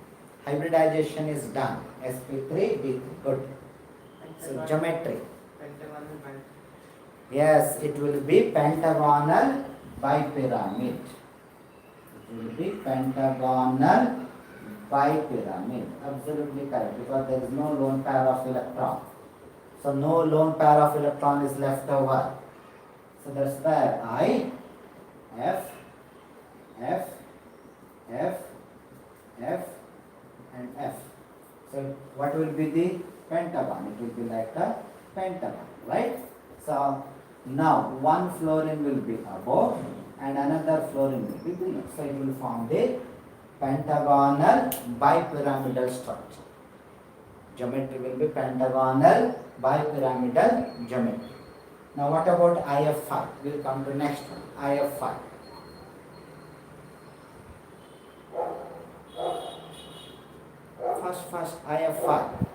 Hybridization is done. sp3d3. Good. So geometry. Pentagonal bipyramid. Yes, it will be pentagonal bipyramid. It will be pentagonal bipyramid. Absolutely correct, because there is no lone pair of electron. So no lone pair of electron is left over. So that's where I, F, F, F, F and F. So what will be the pentagon? It will be like a pentagon, right? So now one fluorine will be above and another fluorine will be below. So it will form the pentagonal bipyramidal structure. Geometry will be pentagonal bipyramidal geometry. Now what about IF5? We will come to next one. IF5. First IF5.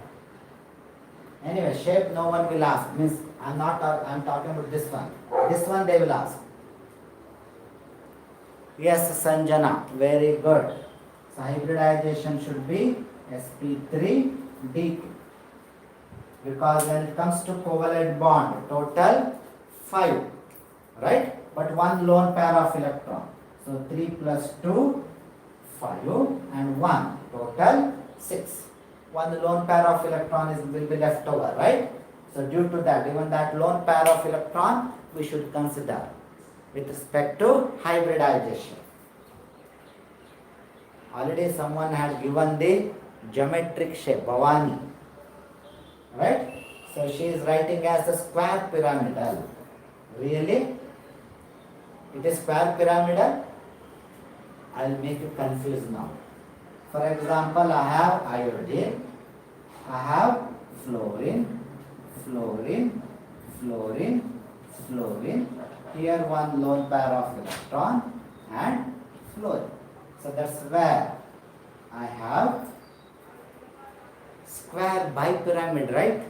Anyway, shape no one will ask. Means I'm talking about this one. This one they will ask. Yes, Sanjana, very good. So hybridization should be sp3d2. Because when it comes to covalent bond, total 5, right? But one lone pair of electron. So 3 plus 2, 5 and 1, total 6. One lone pair of electron will be left over, right? So due to that, even that lone pair of electron we should consider with respect to hybridization. Already someone had given the geometric shape, Bhavani, right? So she is writing as a square pyramidal. Really? It is square pyramidal? I will make you confused now. For example, I have iodine, I have fluorine, fluorine, fluorine, fluorine. Here one lone pair of electron and fluorine. So that's where I have square bipyramid, right?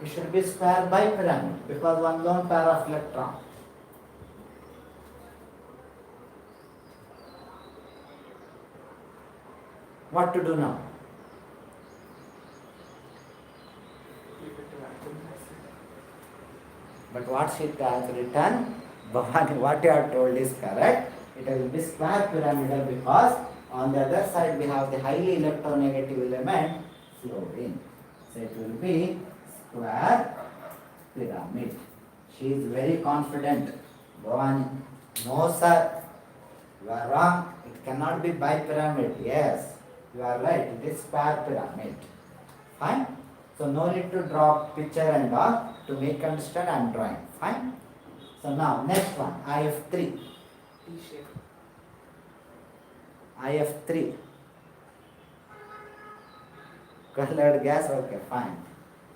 It should be square bipyramid because one lone pair of electron. What to do now? But what she has written, Bhavani, what you have told is correct. It will be square pyramidal because on the other side we have the highly electronegative element fluorine. So it will be square pyramid. She is very confident. Bhavani, no sir, you are wrong. It cannot be bipyramid. Yes, you are right. It is square pyramid. Fine. So no need to draw picture and all. To make understand, I am drawing. Fine. So now next one, IF3. T-shape. IF3. Colored gas. Okay, fine.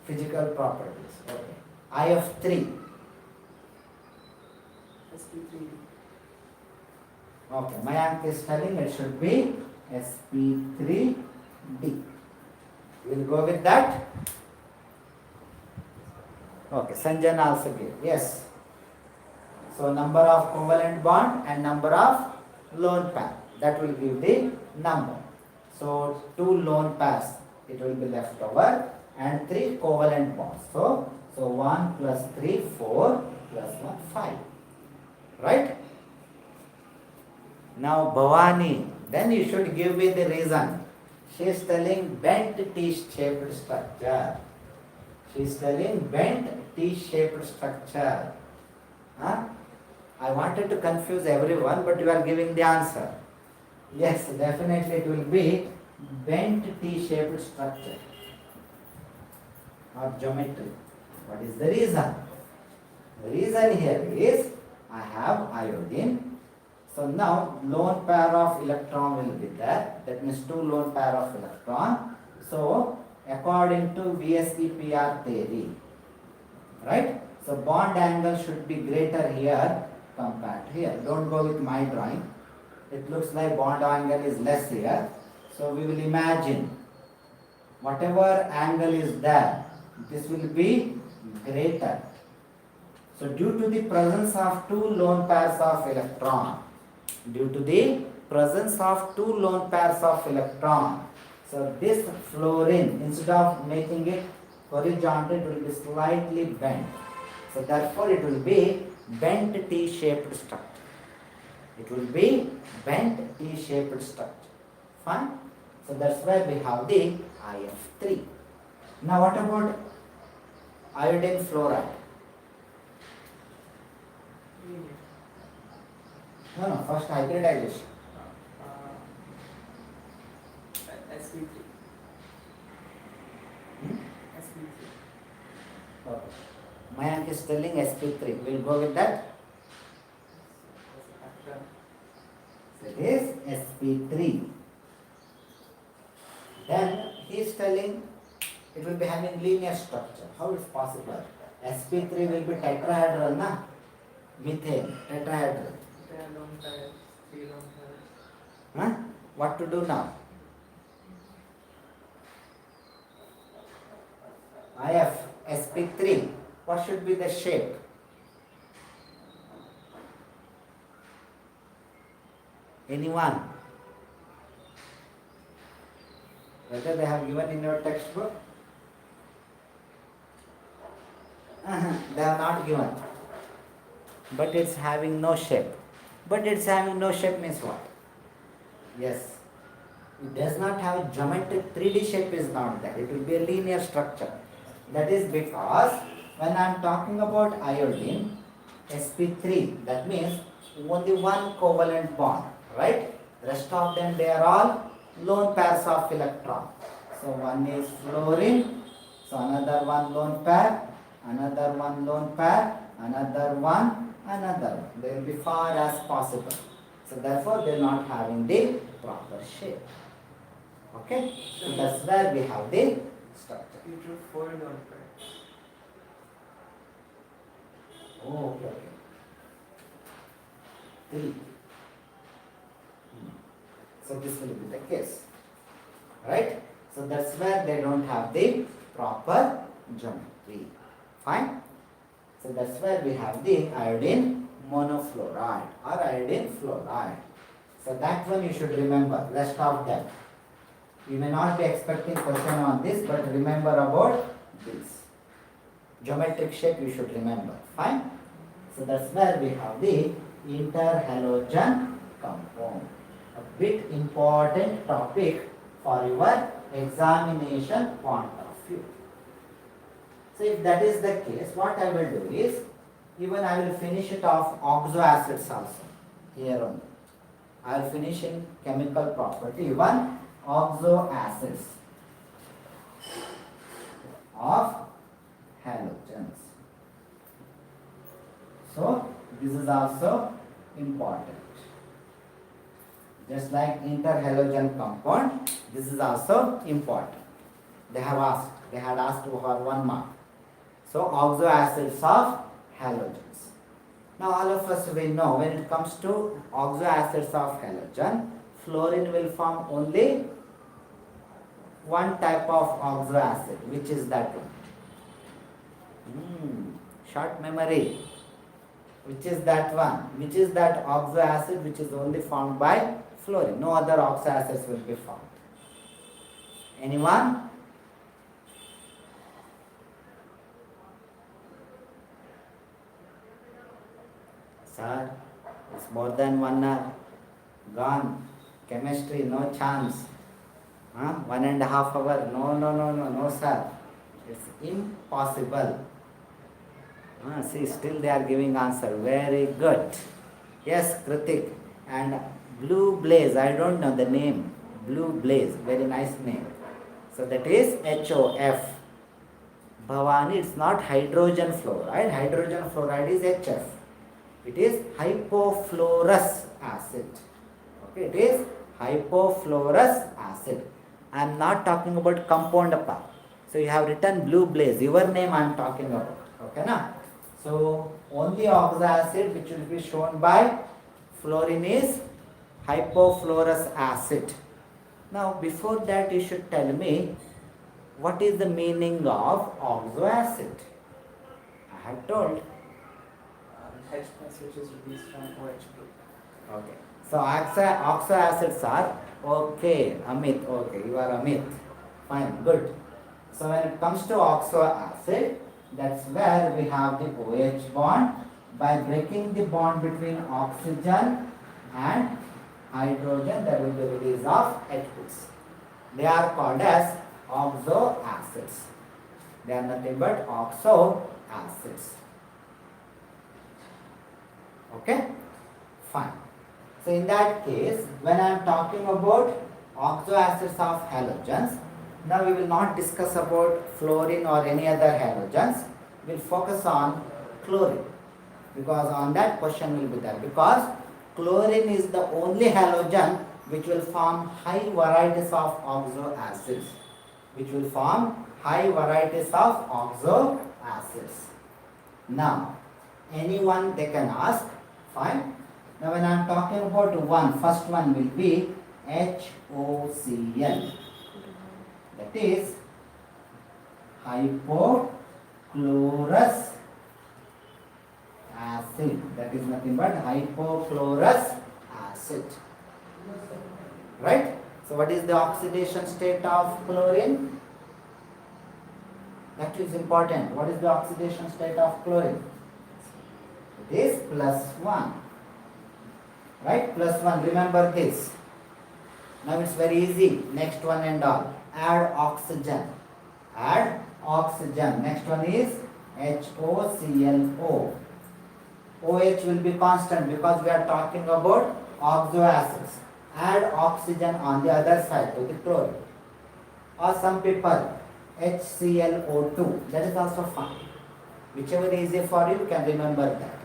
Physical properties. Okay. IF3. sp3d. Okay, Mayank is telling it should be sp3d. We will go with that. Okay, Sanjana also gave. Yes. So number of covalent bond and number of lone pair. That will give the number. So 2 lone pairs it will be left over and 3 covalent bonds. So 1 plus 3, 4 plus 1, 5. Right? Now Bhavani, then you should give me the reason. She is telling bent T-shaped structure. She is telling bent T-shaped structure. Huh? I wanted to confuse everyone, but you are giving the answer. Yes, definitely it will be bent T-shaped structure or geometry. What is the reason? The reason here is I have iodine. So now lone pair of electron will be there. That means 2 lone pair of electron. So according to VSEPR theory, right? So bond angle should be greater here compared to here. Don't go with my drawing. it looks like bond angle is less here. So we will imagine whatever angle is there, this will be greater. So due to the presence of two lone pairs of electron, due to the presence of two lone pairs of electron, so this fluorine, instead of making it horizontal, it will be slightly bent. So therefore it will be bent T-shaped structure. It will be bent T-shaped structure. Fine? So that's why we have the IF3. Now what about iodine fluoride? No, first hybridization. SP3. SP3. Okay. Mayank is telling SP3. We'll go with that. It is SP3. Then he is telling it will be having linear structure. How is possible? SP3 will be tetrahedral, na? Methane, tetrahedral. Huh? What to do now? IF, SP3. What should be the shape? Anyone? Whether they have given in your textbook? They have not given. But it's having no shape. But it's having no shape means what? Yes. It does not have a geometric 3D shape is not there. It will be a linear structure. That is because when I am talking about iodine, sp3, that means only one covalent bond, right? Rest of them, they are all lone pairs of electron. So one is fluorine, so another one lone pair, another one lone pair, another one, another one. They will be far as possible. So therefore they are not having the proper shape. Okay? So that's where we have the structure. You drew 4 lone pairs. Oh, okay. 3. So this will be the case. Right? So that's where they don't have the proper geometry. Fine? So that's where we have the iodine monofluoride or iodine fluoride. So that one you should remember. Rest of them. You may not be expecting question on this, but remember about this. Geometric shape you should remember. Fine? So that's where we have the interhalogen compound. A bit important topic for your examination point of view. So if that is the case, what I will do is, even I will finish it off oxo acids also, here only. I will finish in chemical property, one oxo acids of halogens. So this is also important. Just like interhalogen compound, this is also important. They had asked for 1 mark. So oxo acids of halogens. Now all of us will know when it comes to oxo acids of halogen, fluorine will form only one type of oxo acid, which is that one. Short memory. Which is that one? Which is that oxo acid which is only formed by fluorine? No other oxo acids will be formed. Anyone? Sir, it's more than 1 hour. Gone. Chemistry, no chance. 1.5 hours. No, sir. It's impossible. See, still they are giving answer. Very good. Yes, Kritik. And Blue Blaze, I don't know the name. Blue Blaze, very nice name. So that is HOF. Bhavani, it's not hydrogen fluoride. Hydrogen fluoride is HF. It is hypofluorous acid. Okay, it is hypofluorous acid. I am not talking about compound part. So you have written Blue Blaze. Your name I am talking about. Okay, na? So only oxo acid which will be shown by fluorine is hypochlorous acid. Now before that you should tell me what is the meaning of oxoacid. I have told. H plus which is released from OH group. Okay. So oxoacids are okay. Amit. Okay, you are Amit. Fine. Good. So when it comes to oxoacid, that's where we have the OH bond. By breaking the bond between oxygen and hydrogen, there will be release of H groups. They are called as oxoacids. They are nothing but oxoacids. Okay? Fine. So in that case, when I am talking about oxoacids of halogens, now we will not discuss about fluorine or any other halogens. We will focus on chlorine, because on that question will be there. Because chlorine is the only halogen which will form high varieties of oxoacids. Now, anyone they can ask. Fine. Now when I am talking about first one will be HOCl. That is hypochlorous acid. That is nothing but hypochlorous acid. Right? So what is the oxidation state of chlorine? That is important. What is the oxidation state of chlorine? It is +1. Right? +1. Remember this. Now it's very easy. Next one and all. Add oxygen. Next one is HOClO. OH will be constant because we are talking about oxoacids. Add oxygen on the other side to the chlorine. Or some people HClO2. That is also fine. Whichever is easy for you, you can remember that.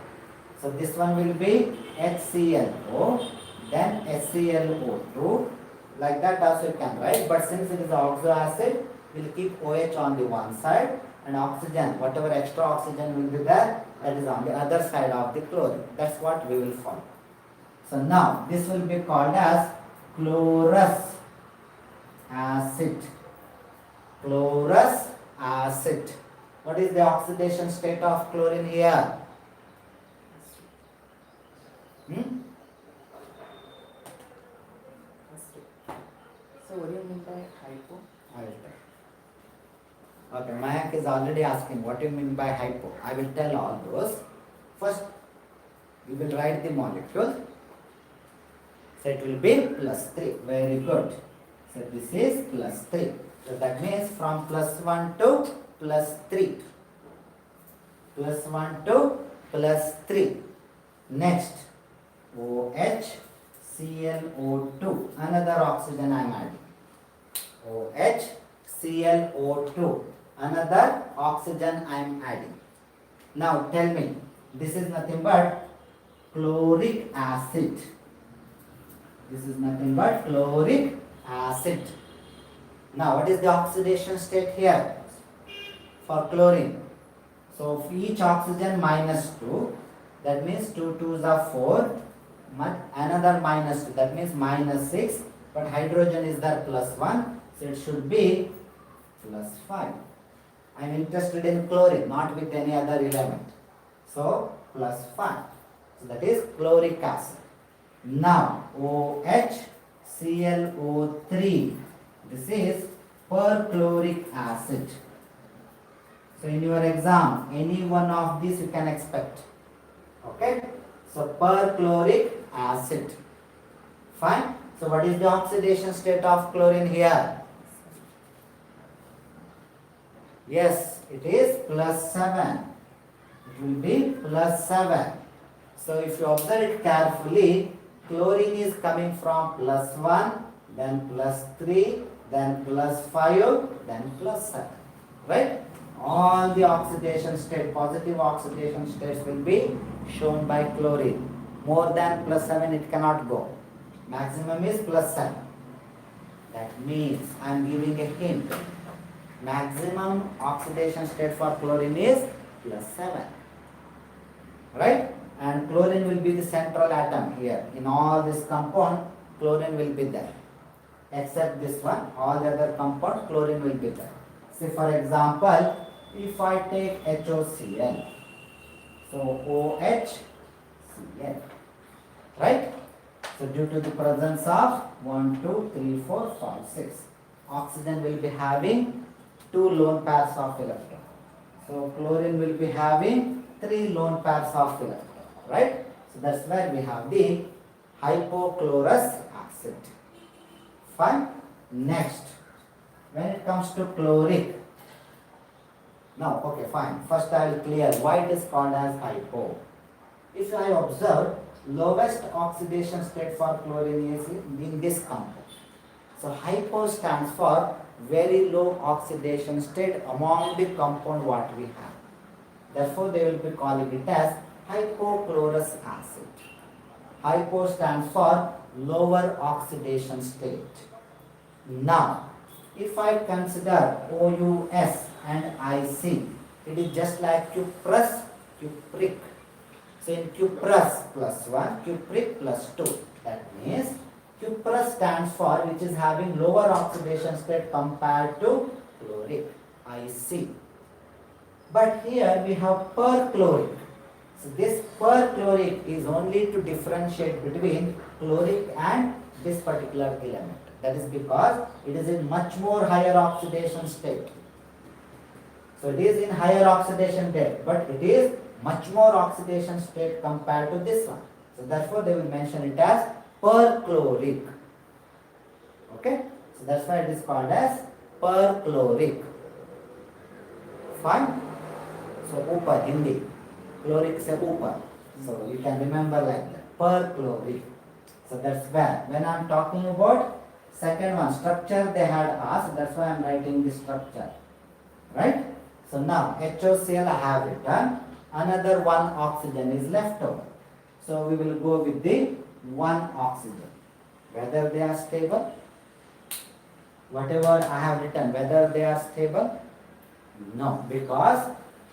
So this one will be HClO, then HClO2. Like that also you can write. But since it is oxoacid, we will keep OH on the one side and oxygen, whatever extra oxygen will be there, that is on the other side of the chlorine. That's what we will follow. So now this will be called as chlorous acid. Chlorous acid. What is the oxidation state of chlorine here? So what do you mean by hypo? I will tell. Okay, Mayak is already asking what do you mean by hypo. I will tell all those. First, we will write the molecule. So it will be +3. Very good. So this is +3. So that means from +1 to +3. +1 to +3. Next, OHClO2. Another oxygen I am adding. OHClO2. Another oxygen I am adding. Now tell me, this is nothing but chloric acid. This is nothing but chloric acid. Now what is the oxidation state here for chlorine? So for each oxygen -2, that means 2 2s are 4, another -2, that means -6, but hydrogen is there +1, so it should be +5. I am interested in chlorine, not with any other element. So +5. So that is chloric acid. Now OHClO3. This is perchloric acid. So in your exam, any one of these you can expect. Okay? So perchloric acid. Fine. So what is the oxidation state of chlorine here? Yes, it is +7. It will be +7. So if you observe it carefully, chlorine is coming from +1, then +3, then +5, then +7. Right? All the oxidation state, positive oxidation states will be shown by chlorine. More than +7 it cannot go. Maximum is +7. That means I am giving a hint. Maximum oxidation state for chlorine is +7. Right? and chlorine will be the central atom here. In all this compound, chlorine will be there. Except this one, all the other compounds, chlorine will be there. Say for example, if I take HOCl, so OHCl, right? So due to the presence of 1, 2, 3, 4, 5, 6, oxygen will be having 2 lone pairs of electrons. So chlorine will be having 3 lone pairs of electrons, right? So that's where we have the hypochlorous acid. Fine. Next, when it comes to chloric, now okay fine. First I will clear why it is called as hypo. If I observe, lowest oxidation state for chlorine is in this compound. So hypo stands for very low oxidation state among the compound what we have. Therefore they will be calling it as hypochlorous acid. Hypo stands for lower oxidation state. Now, if I consider OUS and IC, it is just like cuprous, cupric. So in cuprous plus 1, cupric plus 2. That means cuprous stands for which is having lower oxidation state compared to chloric, IC. But here we have perchloric. So this perchloric is only to differentiate between chloric and this particular element. That is because it is in much more higher oxidation state. So it is in higher oxidation state, but it is much more oxidation state compared to this one. So therefore they will mention it as perchloric. Okay? So that's why it is called as perchloric. Fine? So upar, Hindi. Chloric se upar. So you can remember like that. Perchloric. So that's where. When I am talking about second one, structure they had asked, that's why I am writing the structure. Right? So now HOCl I have written. Another one oxygen is left over. So we will go with the one oxygen. Whether they are stable, whatever I have written, whether they are stable, no, because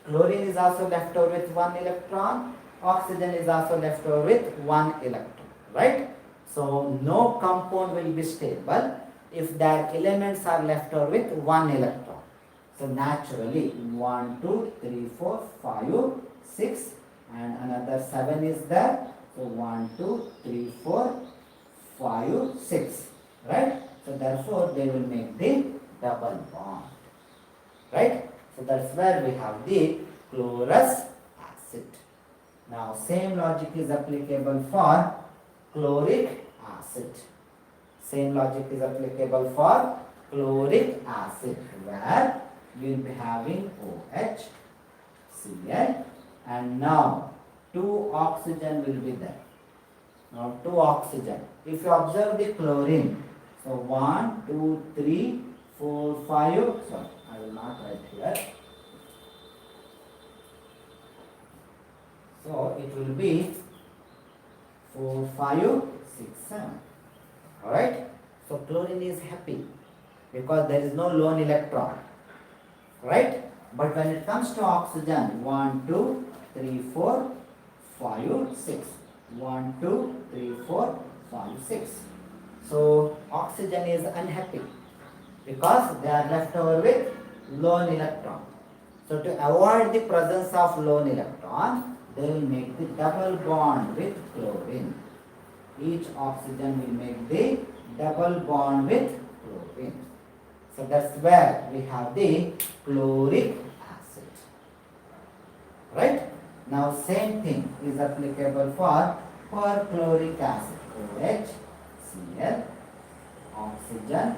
chlorine is also left over with 1 electron, oxygen is also left over with 1 electron, right? So no compound will be stable if their elements are left over with 1 electron. So naturally 1, 2, 3, 4, 5, 6 and another 7 is there. So 1, 2, 3, 4, 5, 6, right? So therefore they will make the double bond, right? So that's where we have the chlorous acid. Now same logic is applicable for chloric acid. Same logic is applicable for chloric acid where we will be having OH, Cl, and now 2 oxygen will be there. Now 2 oxygen. If you observe the chlorine, so 1, 2, 3, 4, 5, sorry, I will not write here. So it will be 4, 5, 6, 7. Alright? So chlorine is happy because there is no lone electron. Right? But when it comes to oxygen, 1, 2, 3, 4, 5, 6. 1, 2, 3, 4, 5, 6. So oxygen is unhappy because they are left over with lone electron. So to avoid the presence of lone electron, they will make the double bond with chlorine. Each oxygen will make the double bond with chlorine. So that's where we have the chloric acid. Right? Now same thing is applicable for perchloric acid. OH, Cl, oxygen,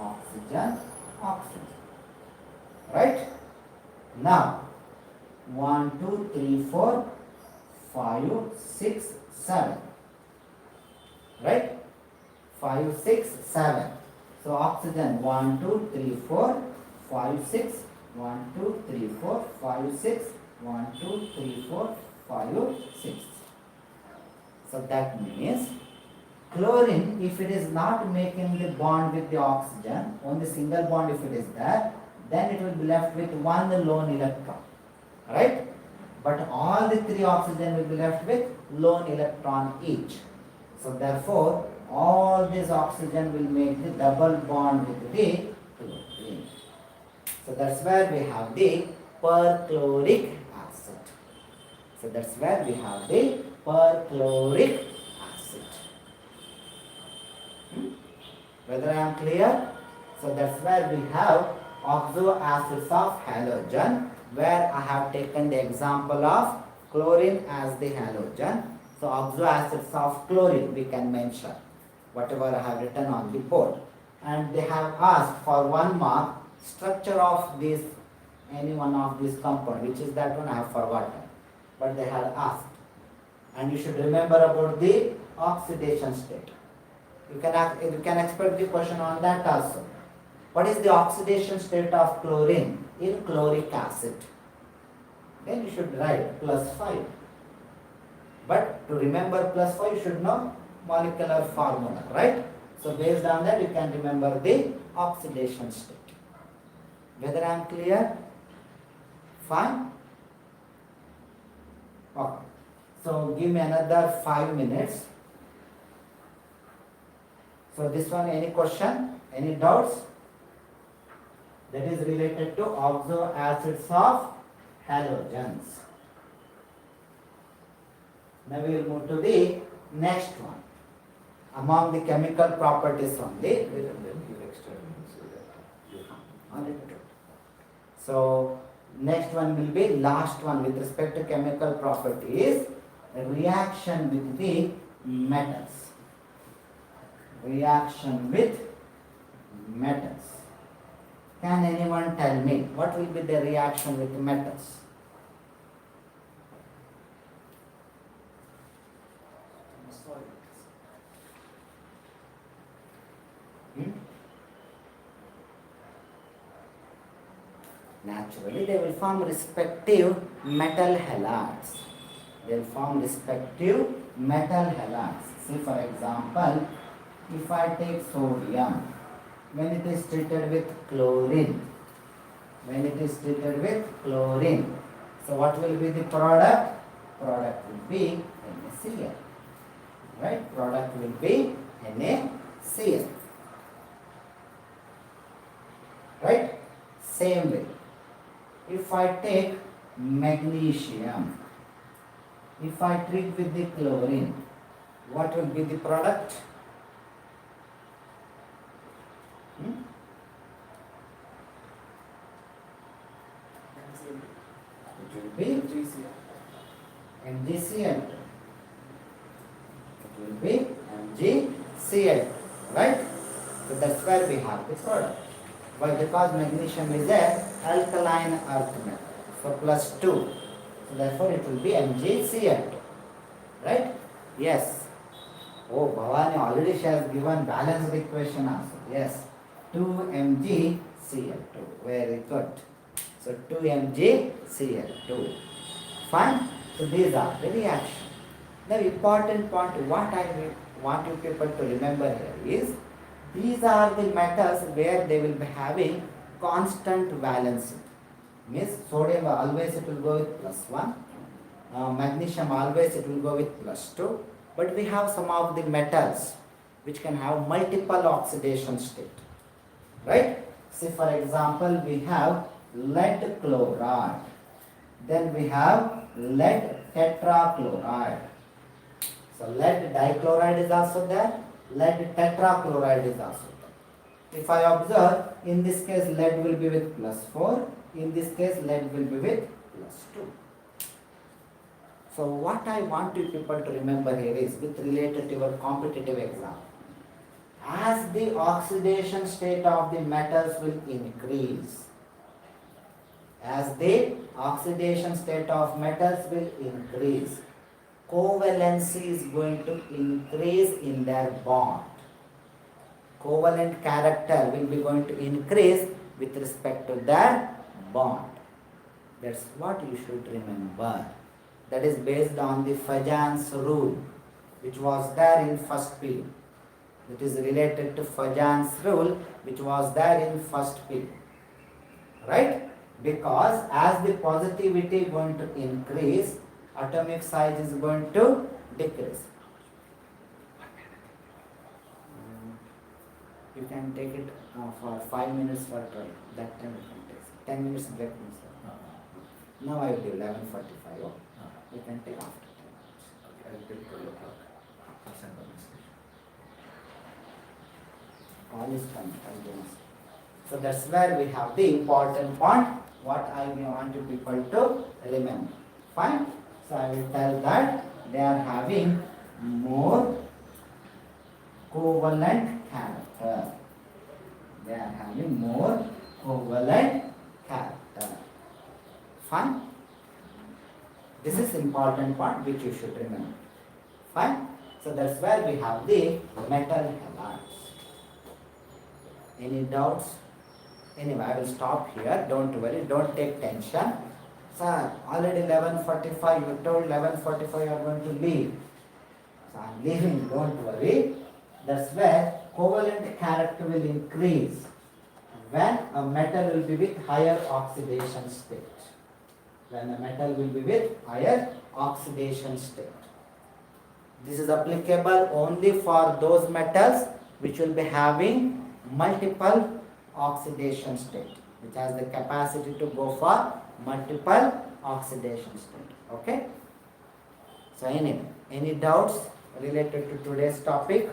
oxygen, oxygen. Right? Now 1, 2, 3, 4, 5, 6, 7. Right? 5, 6, 7. So oxygen 1, 2, 3, 4, 5, 6, 1, 2, 3, 4, 5, 6, 1, 2, 3, 4, 5, 6. So that means chlorine, if it is not making the bond with the oxygen, only single bond if it is there, then it will be left with 1 lone electron. Right? but all the 3 oxygen will be left with lone electron each. So therefore, all this oxygen will make the double bond with the chlorine. So that's where we have the perchloric acid. So that's where we have the perchloric acid. Whether I am clear? So that's where we have oxo acids of halogen, where I have taken the example of chlorine as the halogen. So oxo acids of chlorine we can mention, whatever I have written on the board. And they have asked for 1 mark structure of this, any one of these compound, which is that one I have forgotten. But they have asked. And you should remember about the oxidation state. You can expect the question on that also. What is the oxidation state of chlorine in chloric acid? Then you should write +5. But to remember +5, you should know molecular formula, right? So based on that, you can remember the oxidation state. Whether I am clear? Fine? Okay. So give me another 5 minutes. So this one, any question? Any doubts? That is related to oxo acids of halogens. Now we will move to the next one. Among the chemical properties only. So next one will be last one with respect to chemical properties, reaction with the metals. Reaction with metals. Can anyone tell me what will be the reaction with metals? Naturally, they will form respective metal halides. They will form respective metal halides. See, for example, if I take sodium, when it is treated with chlorine, so what will be the product? Product will be NaCl. Right? Product will be NaCl. Right? Same way. If I take magnesium, if I treat with the chlorine, what will be the product? It will be MgCl. It will be MgCl. Right? So that's where we have the product. Why? Because magnesium is a alkaline earth metal. So +2. So therefore it will be MgCl2. Right? Yes. Oh, Bhavani already she has given balanced equation also. Yes. 2MgCl2. Very good. So 2MgCl2. Fine? So these are the reaction. The important point, what I want you people to remember here is, these are the metals where they will be having constant valency. Means sodium always it will go with +1. Magnesium always it will go with +2. But we have some of the metals which can have multiple oxidation state. Right? See, for example, we have lead chloride. Then we have lead tetrachloride. So lead dichloride is also there. Lead tetrachloride is also there. If I observe, in this case lead will be with +4. In this case lead will be with +2. So what I want you people to remember here is, with related to your competitive exam, as the oxidation state of the metals will increase, as the oxidation state of metals will increase, covalency is going to increase in their bond. Covalent character will be going to increase with respect to their bond. That's what you should remember. That is based on the Fajan's rule, which was there in first period. It is related to Fajan's rule, which was there in first period. Right? because as the positivity is going to increase, atomic size is going to decrease. You can take it for 5 minutes for try. That time you can take 10 minutes break. Now I will do 11:45. Oh. You can take after 10 minutes. Okay, I will take 12 o'clock. I'll send the message. All is continuous. So that's where we have the important point, what I want you people to remember. Fine? So I will tell that they are having more covalent character. They are having more covalent character. Fine? This is important part which you should remember. Fine? So that's where we have the metal halides. Any doubts? Anyway, I will stop here. Don't worry. Don't take tension. Sir, already 11:45. You told 11:45 you are going to leave. So I am leaving. Don't worry. That's where covalent character will increase when a metal will be with higher oxidation state. When a metal will be with higher oxidation state. This is applicable only for those metals which will be having multiple oxidation state, which has the capacity to go for multiple oxidation state. Okay? So any doubts related to today's topic?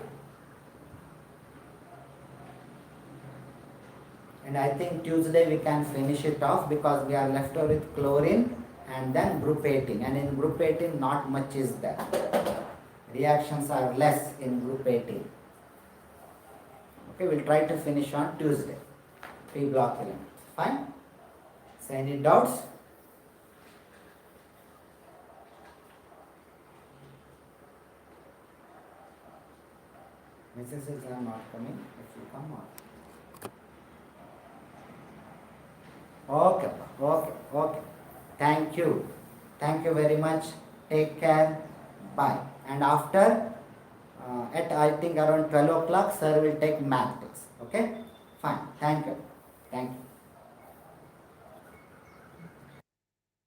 And I think Tuesday we can finish it off because we are left over with chlorine and then group 18. And in group 18 not much is there. Reactions are less in group 18. Okay, we'll try to finish on Tuesday. P block element. Fine? So any doubts? Messages are not coming. If you come on. Okay. Thank you. Thank you very much. Take care. Bye. And after, at I think around 12 o'clock, sir will take math tests. Okay? Fine. Thank you.